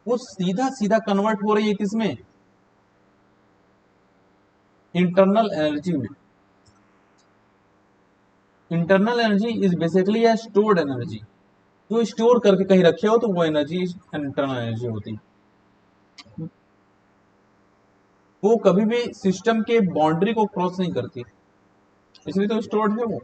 वो सीधा सीधा कन्वर्ट हो रही है किसमें, इंटरनल एनर्जी में। इंटरनल एनर्जी इज बेसिकली है स्टोर्ड एनर्जी, जो स्टोर करके कहीं रखे हो तो वो एनर्जी इंटरनल एनर्जी होती है। वो कभी भी सिस्टम के बाउंड्री को क्रॉस नहीं करती, इसलिए तो स्टोर्ड है। वो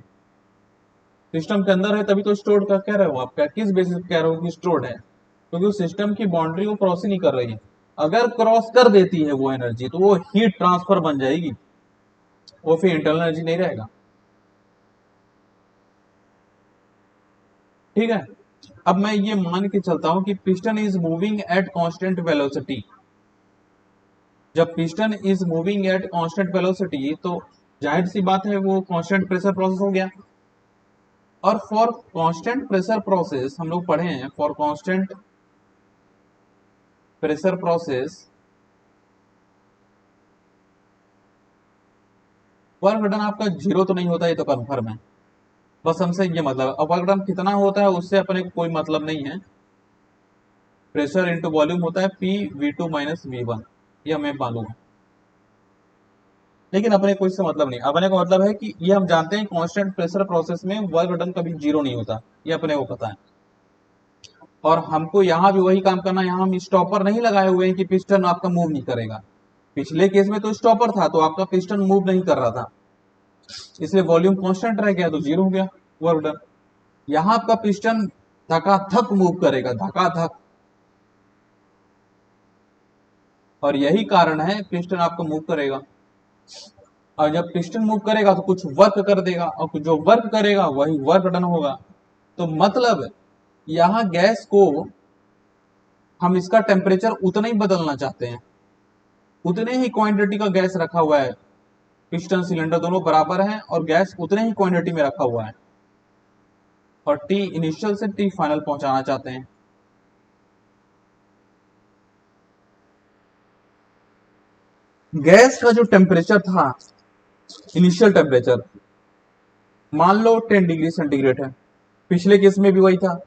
सिस्टम के अंदर है तभी तो स्टोर्ड का कह रहे हो आप, क्या किस बेसिस पे कह रहे हो कि स्टोर्ड है, क्योंकि वो सिस्टम की बाउंड्री को क्रॉस ही नहीं कर रही है। अगर क्रॉस कर देती है वो एनर्जी तो वो हीट ट्रांसफर बन जाएगी, वो फिर इंटरनल एनर्जी नहीं रहेगा। ठीक है। अब मैं ये मान के चलता हूं कि piston is moving at constant velocity. जब piston is moving at constant velocity तो जाहिर सी बात है वो कांस्टेंट प्रेशर प्रोसेस हो गया। और फॉर कांस्टेंट प्रेशर प्रोसेस हम लोग पढ़े हैं, for constant pressure process work done आपका जीरो तो नहीं होता, ये तो कन्फर्म है। बस हमसे ये मतलब है, अब वर्क डन कितना होता है उससे अपने को कोई मतलब नहीं है। प्रेशर इंटू वॉल्यूम होता है P V two minus V one, ये हमें मालूम है। लेकिन अपने को इससे मतलब नहीं, अपने को मतलब है कि ये हम जानते हैं कांस्टेंट प्रेशर प्रोसेस में वर्क डन कभी जीरो नहीं होता, ये अपने को पता है। और हमको यहाँ भी वही काम करना है, यहाँ हम स्टॉपर नहीं लगाए हुए हैं कि पिस्टन आपका मूव नहीं करेगा। पिछले केस में तो स्टॉपर था तो आपका पिस्टन मूव नहीं कर रहा था, इसलिए वॉल्यूम कांस्टेंट रह गया तो जीरो हो गया वर्क डन। यहाँ आपका पिस्टन धकाधक मूव करेगा, धकाधक, और यही कारण है पिस्टन आपका मूव करेगा। और जब पिस्टन मूव करेगा तो कुछ वर्क कर देगा, और जो वर्क करेगा वही वर्क डन होगा। तो मतलब यहाँ गैस को हम इसका टेम्परेचर उतना ही बदलना चाहते हैं, उतने ही क्वांटिटी का गैस रखा हुआ है, पिस्टन सिलेंडर दोनों बराबर हैं और गैस उतने ही क्वांटिटी में रखा हुआ है और टी इनिशियल से टी फाइनल पहुंचाना चाहते हैं। गैस का जो टेम्परेचर था, इनिशियल टेम्परेचर मान लो 10 डिग्री सेंटीग्रेड है, पिछले केस में भी वही था।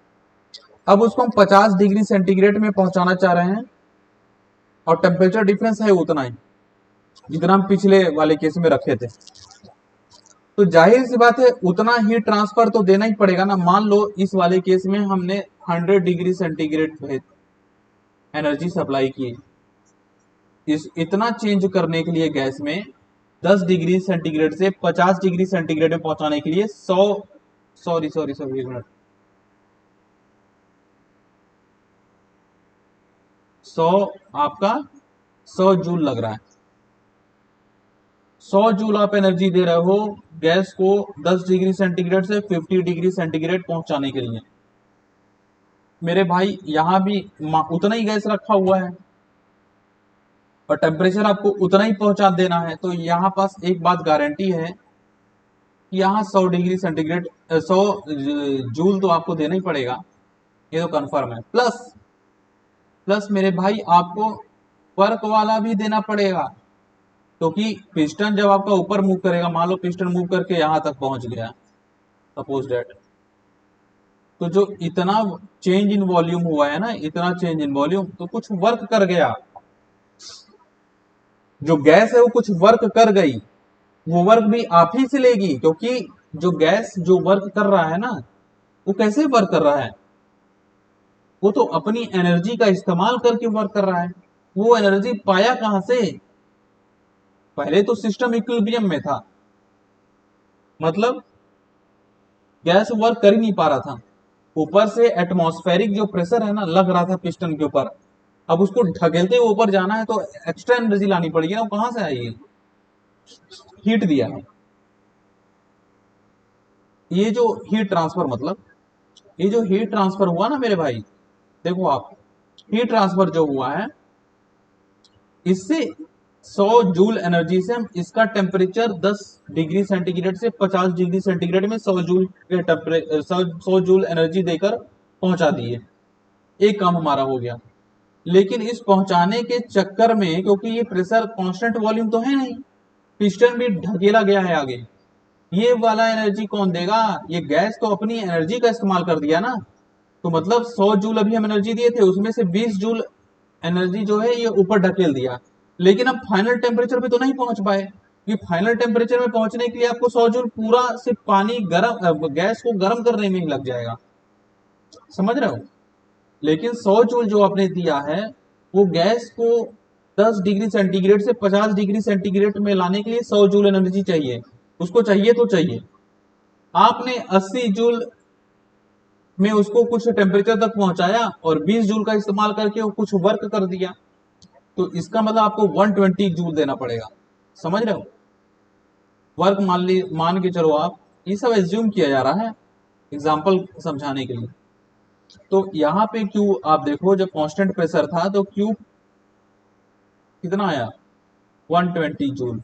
अब उसको हम 50 डिग्री सेंटीग्रेड में पहुंचाना चाह रहे हैं और टेम्परेचर डिफरेंस है उतना ही जितना हम पिछले वाले केस में रखे थे। तो जाहिर सी बात है उतना ही ट्रांसफर तो देना ही पड़ेगा ना। मान लो इस वाले केस में हमने 100 डिग्री सेंटीग्रेड एनर्जी सप्लाई की, इस इतना चेंज करने के लिए गैस में 10 डिग्री सेंटीग्रेड से 50 डिग्री सेंटीग्रेड में पहुंचाने के लिए 100 सॉरी सॉरी सॉरी एक मिनट 100 आपका 100 जूल लग रहा है। 100 जूल आप एनर्जी दे रहे हो गैस को 10 डिग्री सेंटीग्रेड से 50 डिग्री सेंटीग्रेड पहुंचाने के लिए। मेरे भाई यहां भी उतना ही गैस रखा हुआ है और टेम्परेचर आपको उतना ही पहुंचा देना है। तो यहाँ पास एक बात गारंटी है कि यहाँ 100 डिग्री सेंटीग्रेड 100 जूल तो आपको देना ही पड़ेगा, ये तो कंफर्म है। प्लस प्लस मेरे भाई आपको वर्क वाला भी देना पड़ेगा, क्योंकि पिस्टन जब आपका ऊपर मूव करेगा, मान लो पिस्टन मूव करके यहां तक पहुंच गया सपोज डेट, तो जो इतना चेंज इन वॉल्यूम हुआ है ना, इतना चेंज इन वॉल्यूम तो कुछ वर्क कर गया। जो गैस है वो कुछ वर्क कर गई, वो वर्क भी आप ही से लेगी, क्योंकि जो गैस जो वर्क कर रहा है ना, वो कैसे वर्क कर रहा है, वो तो अपनी एनर्जी का इस्तेमाल करके वर्क कर रहा है। वो एनर्जी पाया कहां से? पहले तो सिस्टम इक्विलिब्रियम में था, मतलब गैस वर्क कर ही नहीं पा रहा था। ऊपर से एटमॉस्फेरिक जो प्रेशर है ना लग रहा था पिस्टन के ऊपर, अब उसको ढकेलते हुए ऊपर जाना है तो एक्स्ट्रा एनर्जी लानी पड़ेगी ना, वो कहां से आएगी? हीट दिया है। ये जो हीट ट्रांसफर मतलब ये जो हीट ट्रांसफर हुआ ना मेरे भाई, देखो आप, हीट ट्रांसफर जो हुआ है इससे 100 जूल एनर्जी से हम इसका टेम्परेचर 10 डिग्री सेंटीग्रेड से 50 डिग्री सेंटीग्रेड में 100 जूल के 100 जूल एनर्जी देकर पहुंचा दिए। एक काम हमारा हो गया। लेकिन इस पहुंचाने के चक्कर में, क्योंकि ये प्रेशर कांस्टेंट वॉल्यूम तो है नहीं, पिस्टन भी ढकेला गया है आगे, ये वाला एनर्जी कौन देगा? ये गैस तो अपनी एनर्जी का इस्तेमाल कर दिया ना। तो मतलब 100 जूल अभी हम एनर्जी दिए थे, उसमें से 20 जूल एनर्जी जो है ये ऊपर ढकेल दिया। लेकिन अब फाइनल टेम्परेचर पे तो नहीं पहुंच पाए, क्योंकि फाइनल टेम्परेचर में पहुंचने के लिए आपको 100 जूल पूरा सिर्फ पानी गर्म गैस को गर्म करने में ही लग जाएगा, समझ रहे हो? लेकिन 100 जूल जो आपने दिया है वो गैस को 10 डिग्री सेंटीग्रेड से 50 डिग्री सेंटीग्रेड में लाने के लिए 100 जूल एनर्जी चाहिए, उसको चाहिए तो चाहिए। आपने 80 जूल में उसको कुछ टेम्परेचर तक पहुंचाया और 20 जूल का इस्तेमाल करके वो कुछ वर्क कर दिया, तो इसका मतलब आपको 120 जूल देना पड़ेगा, समझ रहे हो? वर्क मान के चलो आप, ये सब एज्यूम किया जा रहा है एग्जाम्पल समझाने के लिए। तो यहाँ पे क्यू आप देखो, जब कांस्टेंट प्रेशर था तो क्यू कितना आया? 120 जूल।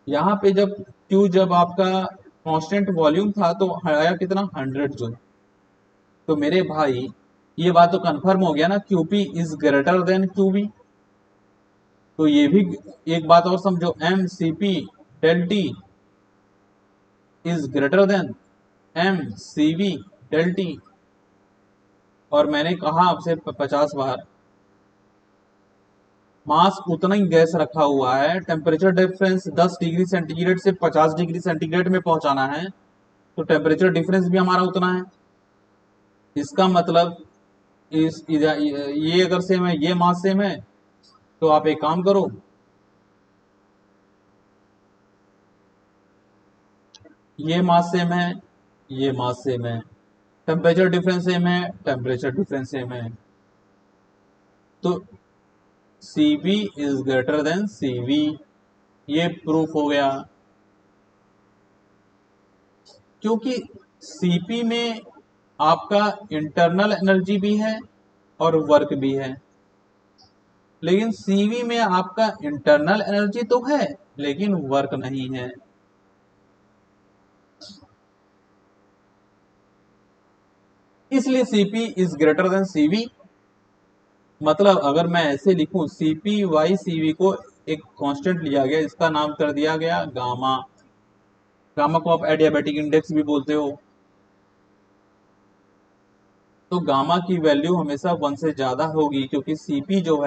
यहाँ पे जब क्यू जब आपका कांस्टेंट वॉल्यूम था तो आया कितना? 100 जूल। तो मेरे भाई ये बात तो कंफर्म हो गया ना, Q P is greater than Q B. तो ये भी एक बात और समझो, M C P del T is greater than M C V del T. और मैंने कहा आपसे 50 बार, मास उतना ही गैस रखा हुआ है, टेम्परेचर डिफरेंस 10 डिग्री सेंटीग्रेड से 50 डिग्री सेंटीग्रेड में पहुंचाना है, तो टेम्परेचर डिफरेंस भी हमारा उतना है। इसका मतलब ये अगर सेम है, ये मास सेम है, तो आप एक काम करो, ये मास सेम है, ये मास सेम है, टेम्परेचर डिफरेंस सेम है, टेम्परेचर डिफरेंस सेम है, तो Cb is greater then Cv, ये प्रूफ हो गया। क्योंकि Cp में आपका इंटरनल एनर्जी भी है और वर्क भी है, लेकिन Cv में आपका इंटरनल एनर्जी तो है लेकिन वर्क नहीं है। इसलिए CP is greater then CV. मतलब अगर मैं ऐसे लिखूं, सीपी वाई सीवी को एक कांस्टेंट लिया गया, इसका नाम कर दिया गया गामा। गामा को आप एडियाबेटिक इंडेक्स भी बोलते हो। तो गामा की वैल्यू हमेशा 1 से ज्यादा होगी, क्योंकि सीपी जो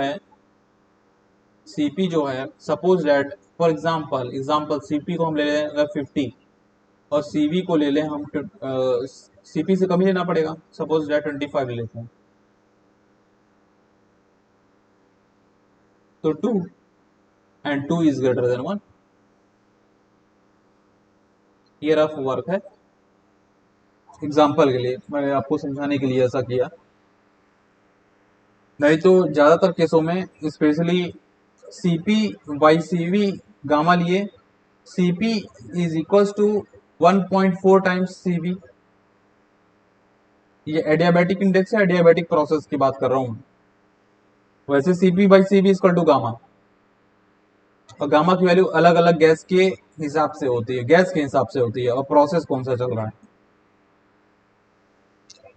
है suppose that, for example CP को हम ले लें अगर 50, और सीवी को ले लें हम, सीपी से कम ही लेना पड़ेगा, सपोज दैट 25 ले लेते हैं, तो 2, एंड 2 इज ग्रेटर देन 1। ये रफ वर्क है, एग्जाम्पल के लिए मैंने आपको समझाने के लिए ऐसा किया। नहीं तो ज्यादातर केसों में, specially CP by CV gamma लिए, CP is equals to 1.4 times CV. ये एडियाबेटिक इंडेक्स है, एडियाबेटिक प्रोसेस की बात कर रहा हूं। वैसे CP by CV equal to gamma, और गामा की वैल्यू अलग अलग गैस के हिसाब से होती है, गैस के हिसाब से होती है, और प्रोसेस कौन सा चल रहा है।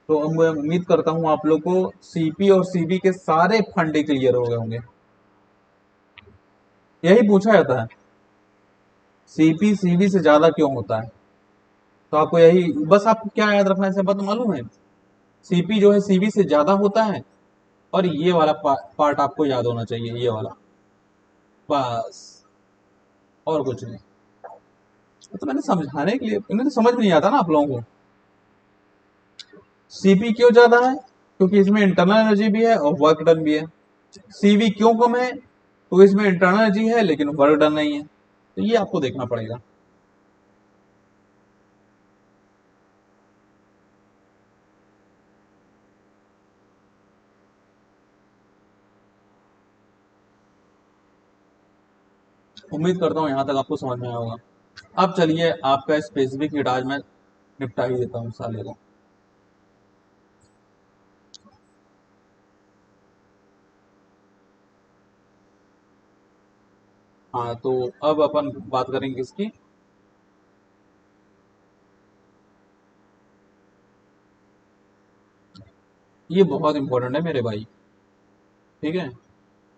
तो अब मैं उम्मीद करता हूं आप लोग को सीपी और सीवी के सारे फंडे क्लियर हो गए होंगे। यही पूछा जाता है, सीपी सीवी से ज्यादा क्यों होता है। तो आपको यही, बस आपको क्या याद रखना है, इसे बात मालूम है, सीपी जो है सीवी से ज्यादा होता है, और ये वाला पार्ट आपको याद होना चाहिए, ये वाला, बस, और कुछ नहीं। तो मैंने समझाने के लिए, इन्हें तो समझ नहीं आता ना आप लोगों को। सीपी क्यों ज्यादा है, क्योंकि इसमें इंटरनल एनर्जी भी है और वर्क डन भी है। सीवी क्यों कम है, तो इसमें इंटरनल एनर्जी है लेकिन वर्क डन नहीं है। तो ये आपको देखना पड़ेगा। उम्मीद करता हूँ यहाँ तक आपको समझ में आया होगा। अब चलिए आपका स्पेसिफिक हीट आज मैं निपटा ही देता हूँ साले को। हाँ, तो अब अपन बात करेंगे इसकी। ये बहुत इंपॉर्टेंट है मेरे भाई, ठीक है।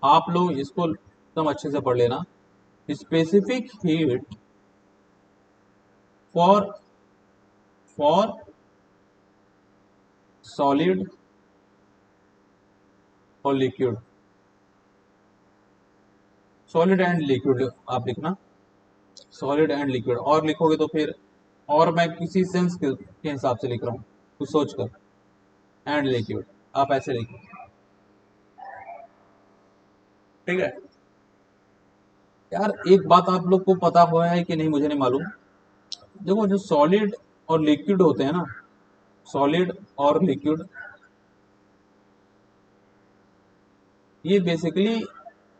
आप लोग इसको एकदम अच्छे से पढ़ लेना। Specific heat for for solid और लिक्विड, सॉलिड एंड लिक्विड आप लिखना, सॉलिड एंड लिक्विड, और लिखोगे तो फिर, और मैं किसी सेंस के हिसाब से लिख रहा हूँ, कुछ सोच कर, एंड लिक्विड, आप ऐसे लिखो, ठीक है। यार एक बात आप लोग को पता हुआ है कि नहीं मुझे नहीं मालूम। देखो जो सॉलिड और लिक्विड होते हैं ना, सॉलिड और लिक्विड, ये बेसिकली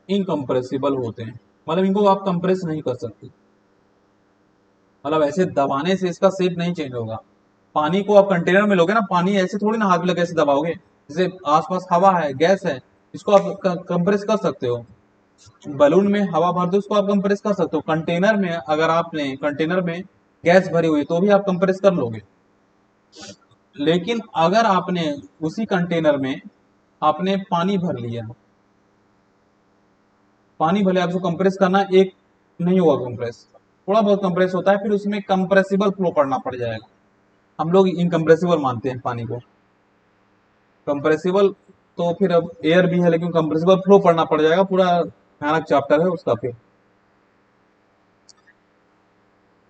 इनकम्प्रेसिबल होते हैं। मतलब इनको आप कंप्रेस नहीं कर सकते, मतलब ऐसे दबाने से इसका शेप नहीं चेंज होगा। पानी को आप कंटेनर में लोगे ना, पानी ऐसे थोड़ी ना हाथ में लगे ऐसे दबाओगे, जैसे आसपास हवा है, गैस है, इसको आप कंप्रेस कर सकते हो। बलून में हवा भर दो, उसको आप कंप्रेस कर सकते हो। कंटेनर में अगर आपने कंटेनर में गैस भरी हुई तो भी आप कंप्रेस कर लोगे। लेकिन अगर आपने उसी कंटेनर में आपने पानी भर लिया, पानी भले आपको कंप्रेस करना, एक नहीं होगा कंप्रेस, थोड़ा बहुत कंप्रेस होता है, फिर उसमें कंप्रेसिबल फ्लो पड़ना पड़ जाएगा। हम लोग इनकम्प्रेसिबल मानते हैं पानी को, कंप्रेसिबल तो फिर अब एयर भी है, लेकिन कंप्रेसिबल फ्लो पढ़ना पड़ जाएगा, पूरा भयानक चैप्टर है उसका। फिर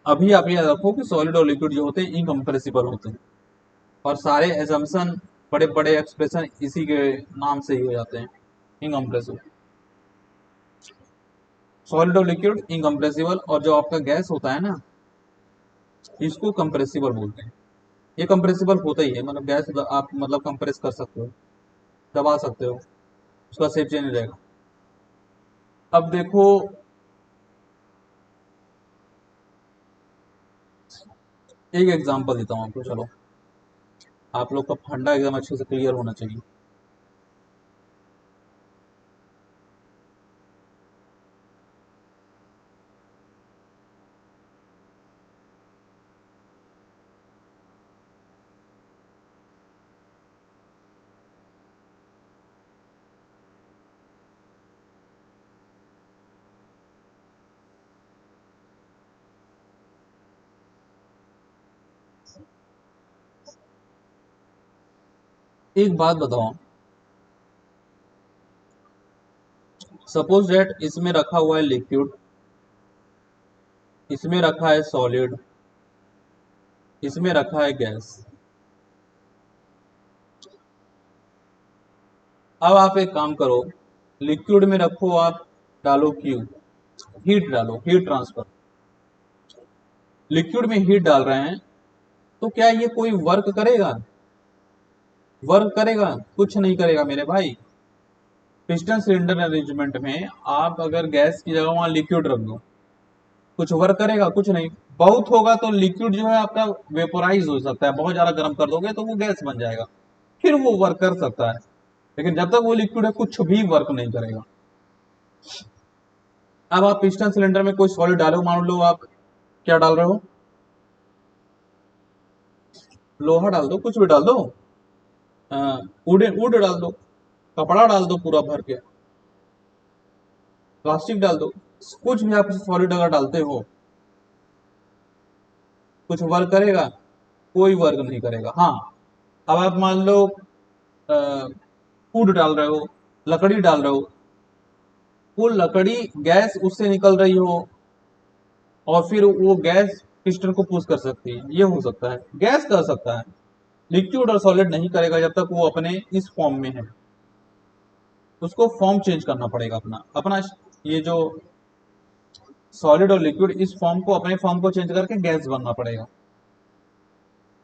अभी आप याद रखो कि सॉलिड और लिक्विड जो होते हैं इनकम्प्रेसिबल होते हैं, और सारे एजम्पशन, बड़े बड़े एक्सप्रेशन इसी के नाम से ही हो जाते हैं, इनकम्प्रेसिबल। सॉलिड और लिक्विड इनकम्प्रेसिबल, और जो आपका गैस होता है ना, इसको कंप्रेसिबल बोलते हैं। ये कंप्रेसिबल होता ही है, मतलब गैस आप मतलब कंप्रेस कर सकते हो, दबा सकते हो, उसका शेप चेंज हो जाएगा। अब देखो, एक एग्जांपल देता हूँ आपको, चलो आप लोग का फंडा एकदम अच्छे से क्लियर होना चाहिए। एक बात बताओ, सपोज दैट इसमें रखा हुआ है लिक्विड, इसमें रखा है सॉलिड, इसमें रखा है गैस। अब आप एक काम करो, लिक्विड में रखो आप, डालो क्यू, हीट डालो, हीट ट्रांसफर। लिक्विड में हीट डाल रहे हैं, तो क्या ये कोई वर्क करेगा? वर्क करेगा? कुछ नहीं करेगा मेरे भाई। पिस्टन सिलेंडर अरेंजमेंट में आप अगर गैस की जगह वहां लिक्विड रख दो, कुछ वर्क करेगा? कुछ नहीं। बहुत होगा तो लिक्विड जो है आपका वेपोराइज हो सकता है, बहुत ज्यादा गर्म कर दोगे तो वो गैस बन जाएगा, फिर वो वर्क कर सकता है। लेकिन जब तक वो लिक्विड है कुछ भी वर्क नहीं करेगा। अब आप पिस्टन सिलेंडर में कोई सॉलिड डालो, मान लो आप क्या डाल रहे हो, लोहा डाल दो, कुछ भी डाल दो, वुड वुड डाल दो, कपड़ा डाल दो पूरा भर के, प्लास्टिक डाल दो, कुछ भी आप सॉलिड अगर डालते हो, कुछ वर्क करेगा? कोई वर्क नहीं करेगा। हाँ, अब आप मान लो वुड डाल रहे हो, लकड़ी डाल रहे हो, वो लकड़ी गैस उससे निकल रही हो और फिर वो गैस पिस्टन को पुश कर सकती है, ये हो सकता है। गैस कर सकता है, लिक्विड और सॉलिड नहीं करेगा जब तक वो अपने इस फॉर्म में है। उसको फॉर्म चेंज करना पड़ेगा अपना अपना, ये जो सॉलिड और लिक्विड इस फॉर्म को, अपने फॉर्म को चेंज करके गैस बनना पड़ेगा।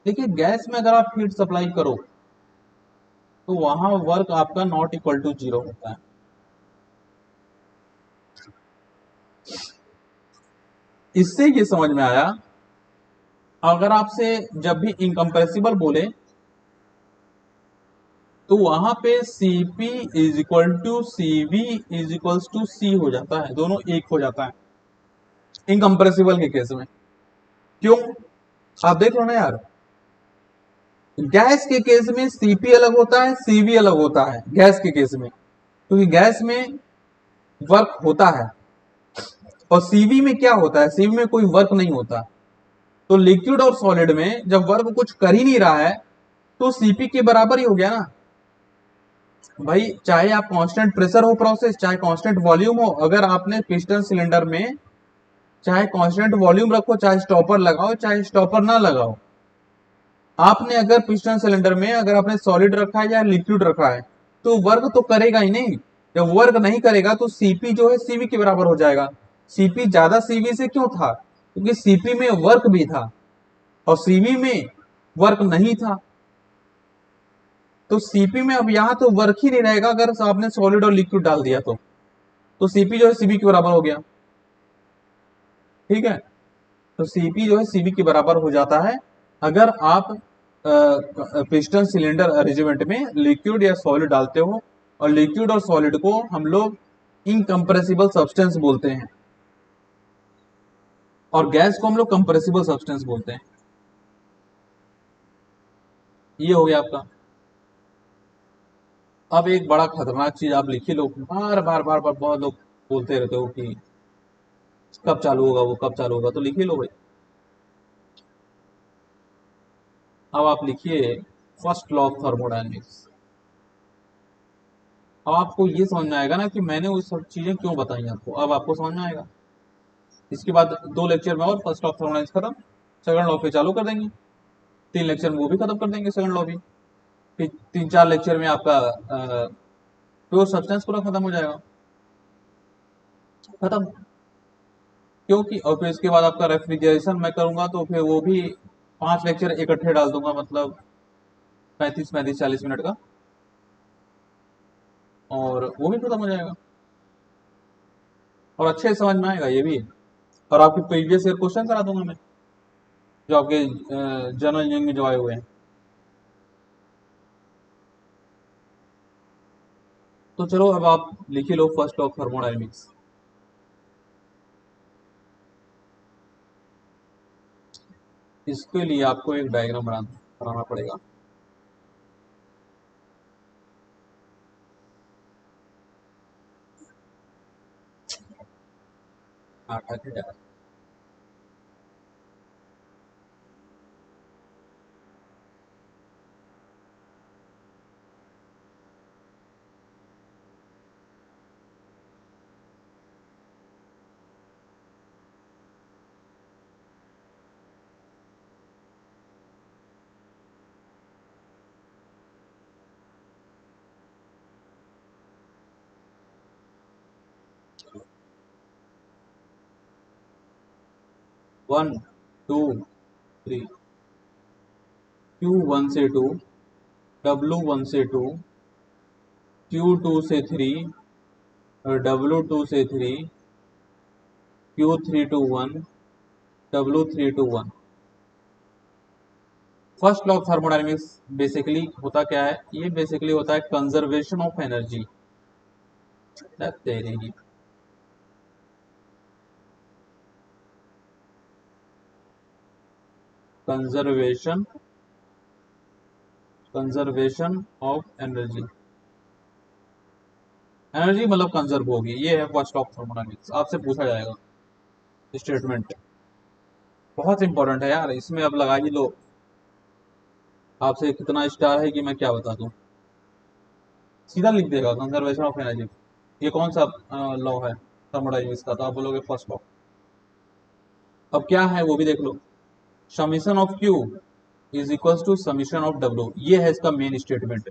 देखिए गैस में अगर आप हीट सप्लाई करो तो वहां वर्क आपका नॉट इक्वल टू जीरो होता है। इससे ये समझ में आया, अगर आपसे जब भी इनकम्प्रेसिबल बोले तो वहां पे Cp is equal to Cv is equal to C हो जाता है, दोनों एक हो जाता है इनकम्प्रेसिबल के केस में। क्यों? आप देख लो ना यार, गैस के केस में Cp अलग होता है, Cv अलग होता है गैस के केस में, क्योंकि गैस में वर्क होता है। और Cv में क्या होता है? Cv में कोई वर्क नहीं होता। तो लिक्विड और सॉलिड में जब वर्क कुछ कर ही नहीं रहा है तो Cp के बराबर ही हो गया ना भाई। चाहे आप कांस्टेंट प्रेशर हो प्रोसेस, चाहे कांस्टेंट वॉल्यूम हो, अगर आपने पिस्टन सिलेंडर में चाहे कांस्टेंट वॉल्यूम रखो, चाहे स्टॉपर लगाओ, चाहे स्टॉपर ना लगाओ, आपने अगर पिस्टन सिलेंडर में अगर आपने सॉलिड रखा है या लिक्विड रखा है तो वर्क तो करेगा ही नहीं। जब वर्क नहीं करेगा तो Cp जो है Cv के बराबर हो जाएगा। Cp ज्यादा Cv से क्यों था? क्योंकि Cp में वर्क भी था और Cv में वर्क नहीं था। तो Cp में अब यहां तो वर्क ही नहीं रहेगा अगर आपने सॉलिड और लिक्विड डाल दिया तो Cp जो है Cv के बराबर हो गया। ठीक है, तो Cp जो है Cv के बराबर हो जाता है अगर आप पिस्टन सिलेंडर अरेंजमेंट में लिक्विड या सॉलिड डालते हो। और लिक्विड और सॉलिड को हम लोग इनकम्प्रेसिबल सब्सटेंस बोलते हैं और गैस को हम लोग कंप्रेसिबल सब्सटेंस बोलते हैं। ये हो गया आपका। अब एक बड़ा खतरनाक चीज आप लिखी लो, बार बार बार बार बहुत लोग बोलते रहते हो कि कब चालू होगा, वो कब चालू होगा, तो लिखी लो भाई। अब आप लिखिए फर्स्ट लॉ ऑफ थर्मोडायनेमिक्स। अब आपको ये समझ में आएगा ना कि मैंने वो सब चीजें क्यों बताई आपको, अब आपको समझ में आएगा। इसके बाद 2 लेक्चर में और फर्स्ट ऑफ थर्मोडायनेमिक्स खत्म, सेकंड लॉ पे चालू कर देंगे। 3 लेक्चर में वो भी खत्म कर देंगे, सेकंड लॉ भी। फिर 3-4 लेक्चर में आपका प्योर सब्सटेंस पूरा खत्म हो जाएगा। खत्म। क्योंकि और फिर इसके बाद आपका रेफ्रिजरेशन मैं करूंगा तो फिर वो भी 5 लेक्चर इकट्ठे डाल दूंगा, मतलब 35-40 मिनट का, और वो भी खत्म हो जाएगा और अच्छे से समझ में आएगा ये भी। और आपके प्रीवियस ईयर क्वेश्चन करा दूंगा मैं, जो आपके जनरल इंजीनियरिंग में जो आए हुए हैं। तो चलो अब आप लिख ही लो फर्स्ट ऑफ थर्मोडायनेमिक्स। इसके लिए आपको एक डायग्राम बनाना पड़ेगा। आठ आठ 1 2 3, Q1 से 2, W1 से 2, Q2 से 3, और W2 से 3, Q3 to 1, W3 to 1। First law of thermodynamics basically होता क्या है? ये बेसिकली होता है कंजर्वेशन ऑफ एनर्जी। तेरी conservation conservation of energy. Energy मतलब कंजर्व होगी, ये है फर्स्ट ऑफ थर्मोडायनेमिक्स। आपसे पूछा जाएगा स्टेटमेंट, बहुत इंपॉर्टेंट है यार, इसमें अब लगा ही लो। आपसे कितना स्टार है कि मैं क्या बता दूं, सीधा लिख देगा कंजर्वेशन ऑफ एनर्जी। ये कौन सा लॉ है थर्मोडायनेमिक्स का? तो आप बोलोगे फर्स्ट लॉ। अब क्या है वो भी देख लो। Summation of Q is equal to summation of W, ये है इसका मेन स्टेटमेंट।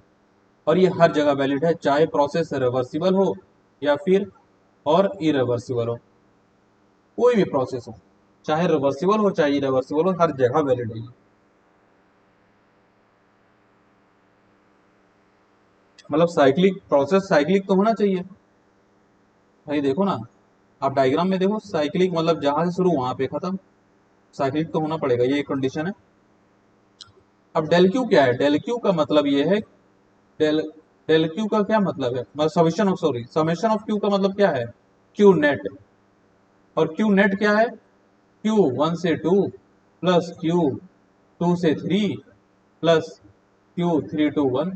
और ये हर जगह वैलिड है, चाहे प्रोसेस रिवर्सिबल हो या फिर और इरिवर्सिबल हो। कोई भी प्रोसेस हो, चाहे रिवर्सिबल हो चाहे इरिवर्सिबल हो, हर जगह वैलिड है। मतलब साइक्लिक प्रोसेस, साइक्लिक तो होना चाहिए भाई। देखो ना, आप डायग्राम में देखो, साइक्लिक मतलब जहां से शुरू वहां पे खत्म, साइक्लिक तो होना पड़ेगा, ये एक कंडीशन है। अब डेल क्यू क्या है? डेल क्यू का मतलब ये है, डेल डेल क्यू का क्या मतलब है? मतलब summation of, sorry, summation of Q का मतलब क्या है? Q net. और क्यू नेट क्या है? क्यू 1 से 2 प्लस क्यू 2 से 3 प्लस क्यू 3 to 1।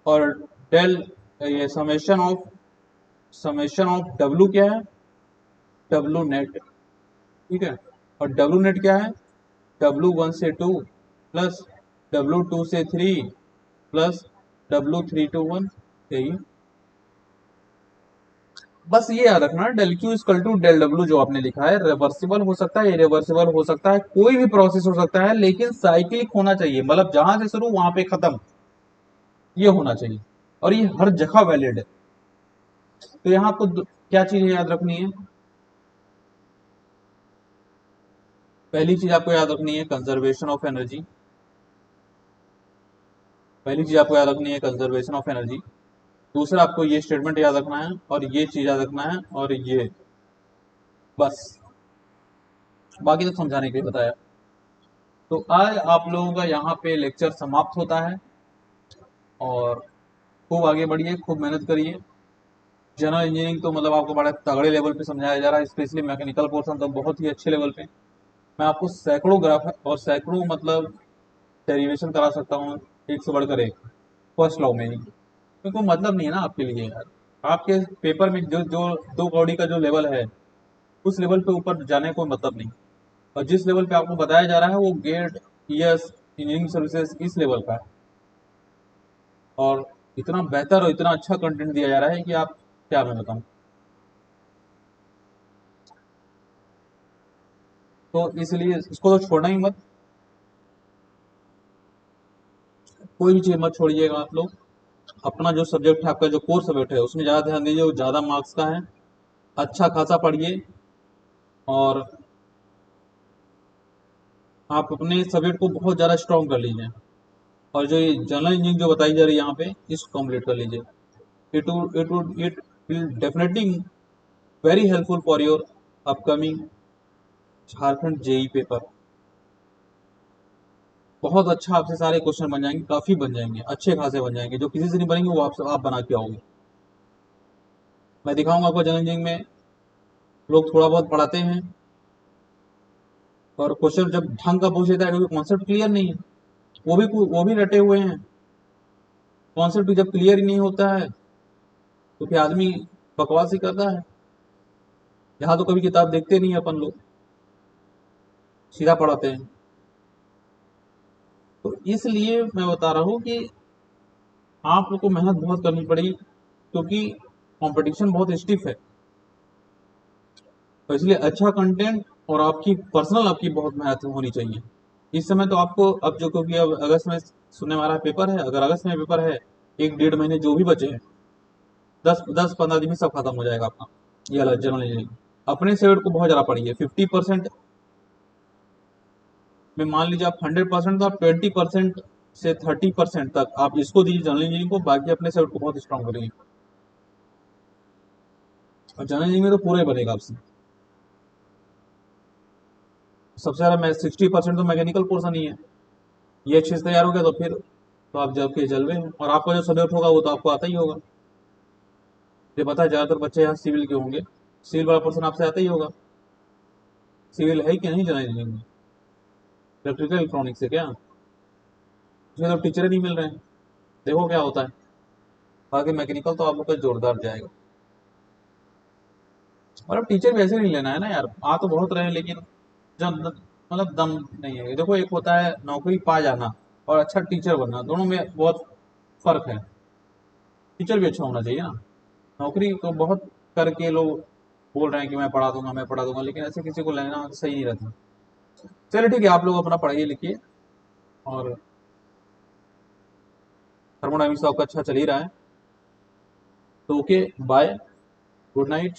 और डेल, ये समेशन ऑफ डब्ल्यू क्या है? डब्ल्यू नेट, ठीक है। और डब्ल्यू नेट क्या है? W1 से 2 प्लस W2 से 3 प्लस W3 to 1। यही बस ये याद रखना, del Q equal to del W जो आपने लिखा है, रिवर्सिबल हो सकता है, इरिवर्सिबल हो सकता है, कोई भी प्रोसेस हो सकता है, लेकिन साइक्लिक होना चाहिए। मतलब जहां से शुरू वहां पे खत्म, ये होना चाहिए। और ये हर जगह वैलिड है। तो यहाँ आपको क्या चीजें याद रखनी है? पहली चीज आपको याद रखनी है कंजर्वेशन ऑफ एनर्जी। पहली चीज आपको याद रखनी है कंजर्वेशन ऑफ एनर्जी। दूसरा, आपको ये स्टेटमेंट याद रखना है, और ये चीज याद रखना है, और ये, बस। बाकी तो समझाने के लिए बताया। तो आज आप लोगों का यहाँ पे लेक्चर समाप्त होता है। और खूब आगे बढ़िए, खूब मेहनत करिए। जनरल इंजीनियरिंग तो मतलब आपको बड़ा तगड़े लेवल पे समझाया जा रहा है, स्पेशली मैकेनिकल पोर्शन तो बहुत ही अच्छे लेवल पे। मैं आपको सैकड़ों ग्राफ और सैकड़ों मतलब डेरिवेशन करा सकता हूँ, एक से बढ़कर एक, फर्स्ट लॉ में ही। क्योंकि मतलब नहीं है ना आपके लिए यार। आपके पेपर में जो जो दो कौड़ी का जो लेवल है, उस लेवल पे ऊपर जाने का कोई मतलब नहीं। और जिस लेवल पे आपको बताया जा रहा है वो गेट ईएस इंजीनियरिंग सर्विसेज इस लेवल का है। और इतना बेहतर और इतना अच्छा कंटेंट दिया जा रहा है कि आप क्या मैं बताऊं। तो इसलिए इसको तो छोड़ना ही मत, कोई भी चीज मत छोड़िएगा आप लोग। अपना जो सब्जेक्ट है, आपका जो कोर सब्जेक्ट है, उसमें ज़्यादा ध्यान दीजिए, वो ज़्यादा मार्क्स का है। अच्छा खासा पढ़िए। और आप अपने सब्जेक्ट को बहुत ज़्यादा स्ट्रॉन्ग कर लीजिए। और जो ये जनरल इंजीनियरिंग जो बताई जा रही है यहाँ पे, इसको कंप्लीट कर लीजिए। It will definitely very helpful for your upcoming Jharkhand JEE paper. बहुत अच्छा आपसे सारे क्वेश्चन बन जाएंगे, काफ़ी बन जाएंगे, अच्छे खासे बन जाएंगे। जो किसी से नहीं बनेंगे वो आप बना के आओगे। मैं दिखाऊंगा आपको जनरल इंजीनियरिंग में लोग थोड़ा बहुत पढ़ाते हैं, और क्वेश्चन जब ढंग का पूछ लेता है क्योंकि कॉन्सेप्ट क्लियर नहीं है, वो भी रटे हुए हैं। कॉन्सेप्ट जब क्लियर ही नहीं होता है तो फिर आदमी बकवास ही करता है। यहाँ तो कभी किताब देखते नहीं है अपन लोग, सीधा पढ़ाते हैं। तो इसलिए मैं बता रहा हूँ कि आप लोग को मेहनत बहुत करनी पड़ेगी, क्योंकि कंपटीशन बहुत स्टिफ है। तो इसलिए अच्छा कंटेंट और आपकी पर्सनल, आपकी बहुत मेहनत होनी चाहिए। इस समय तो आपको अब जो, क्योंकि अब अगस्त में सुनने वाला पेपर है, अगर अगस्त में पेपर है, एक डेढ़ महीने जो भी बचे हैं, 10-15 दिन में सब खत्म हो जाएगा आपका ये वाला जनरल इंजीनियरिंग। अपने सब्जेक्ट को बहुत ज़्यादा पढ़िए, 50% में मान लीजिए आप 100% तो आप 20% से 30% तक आप इसको दीजिए जनरल इंजीनियरिंग को, बाकी अपने सेट को बहुत स्ट्रॉन्ग करेंगे। और जनरल इंजीनियरिंग में तो पूरा ही बनेगा आपसे। सबसे ज़्यादा 60% तो मैकेनिकल पोर्सन ही है। ये अच्छे से तैयार हो गया तो फिर तो आप जब के जलवे हैं, और आपका जो सब्जेक्ट होगा वो तो आपको आता ही होगा। ये पता है ज़्यादातर बच्चे यहाँ सिविल के होंगे, सिविल वाला पर्सन आपसे आता ही होगा। सिविल है कि नहीं जनरल इंजीनियरिंग में? इलेक्ट्रिकल इलेक्ट्रॉनिक्स से क्या उसमें तो टीचर नहीं मिल रहे हैं, देखो क्या होता है। बाकी मैकेनिकल तो आप लोग का जोरदार जाएगा। और अब टीचर भी ऐसे नहीं लेना है ना यार, आ तो बहुत रहे हैं लेकिन जब मतलब दम नहीं है। देखो एक होता है नौकरी पा जाना और अच्छा टीचर बनना, दोनों में बहुत फर्क है। टीचर भी अच्छा होना चाहिए ना। नौकरी तो बहुत करके लोग बोल रहे हैं कि मैं पढ़ा दूंगा मैं पढ़ा दूंगा, लेकिन ऐसे किसी को लेना सही नहीं रहता। चलिए ठीक है, आप लोग अपना पढ़ाइए लिखिए, और थर्मोडायनेमिक्स आपका अच्छा चल ही रहा है, तो ओके बाय, गुड नाइट।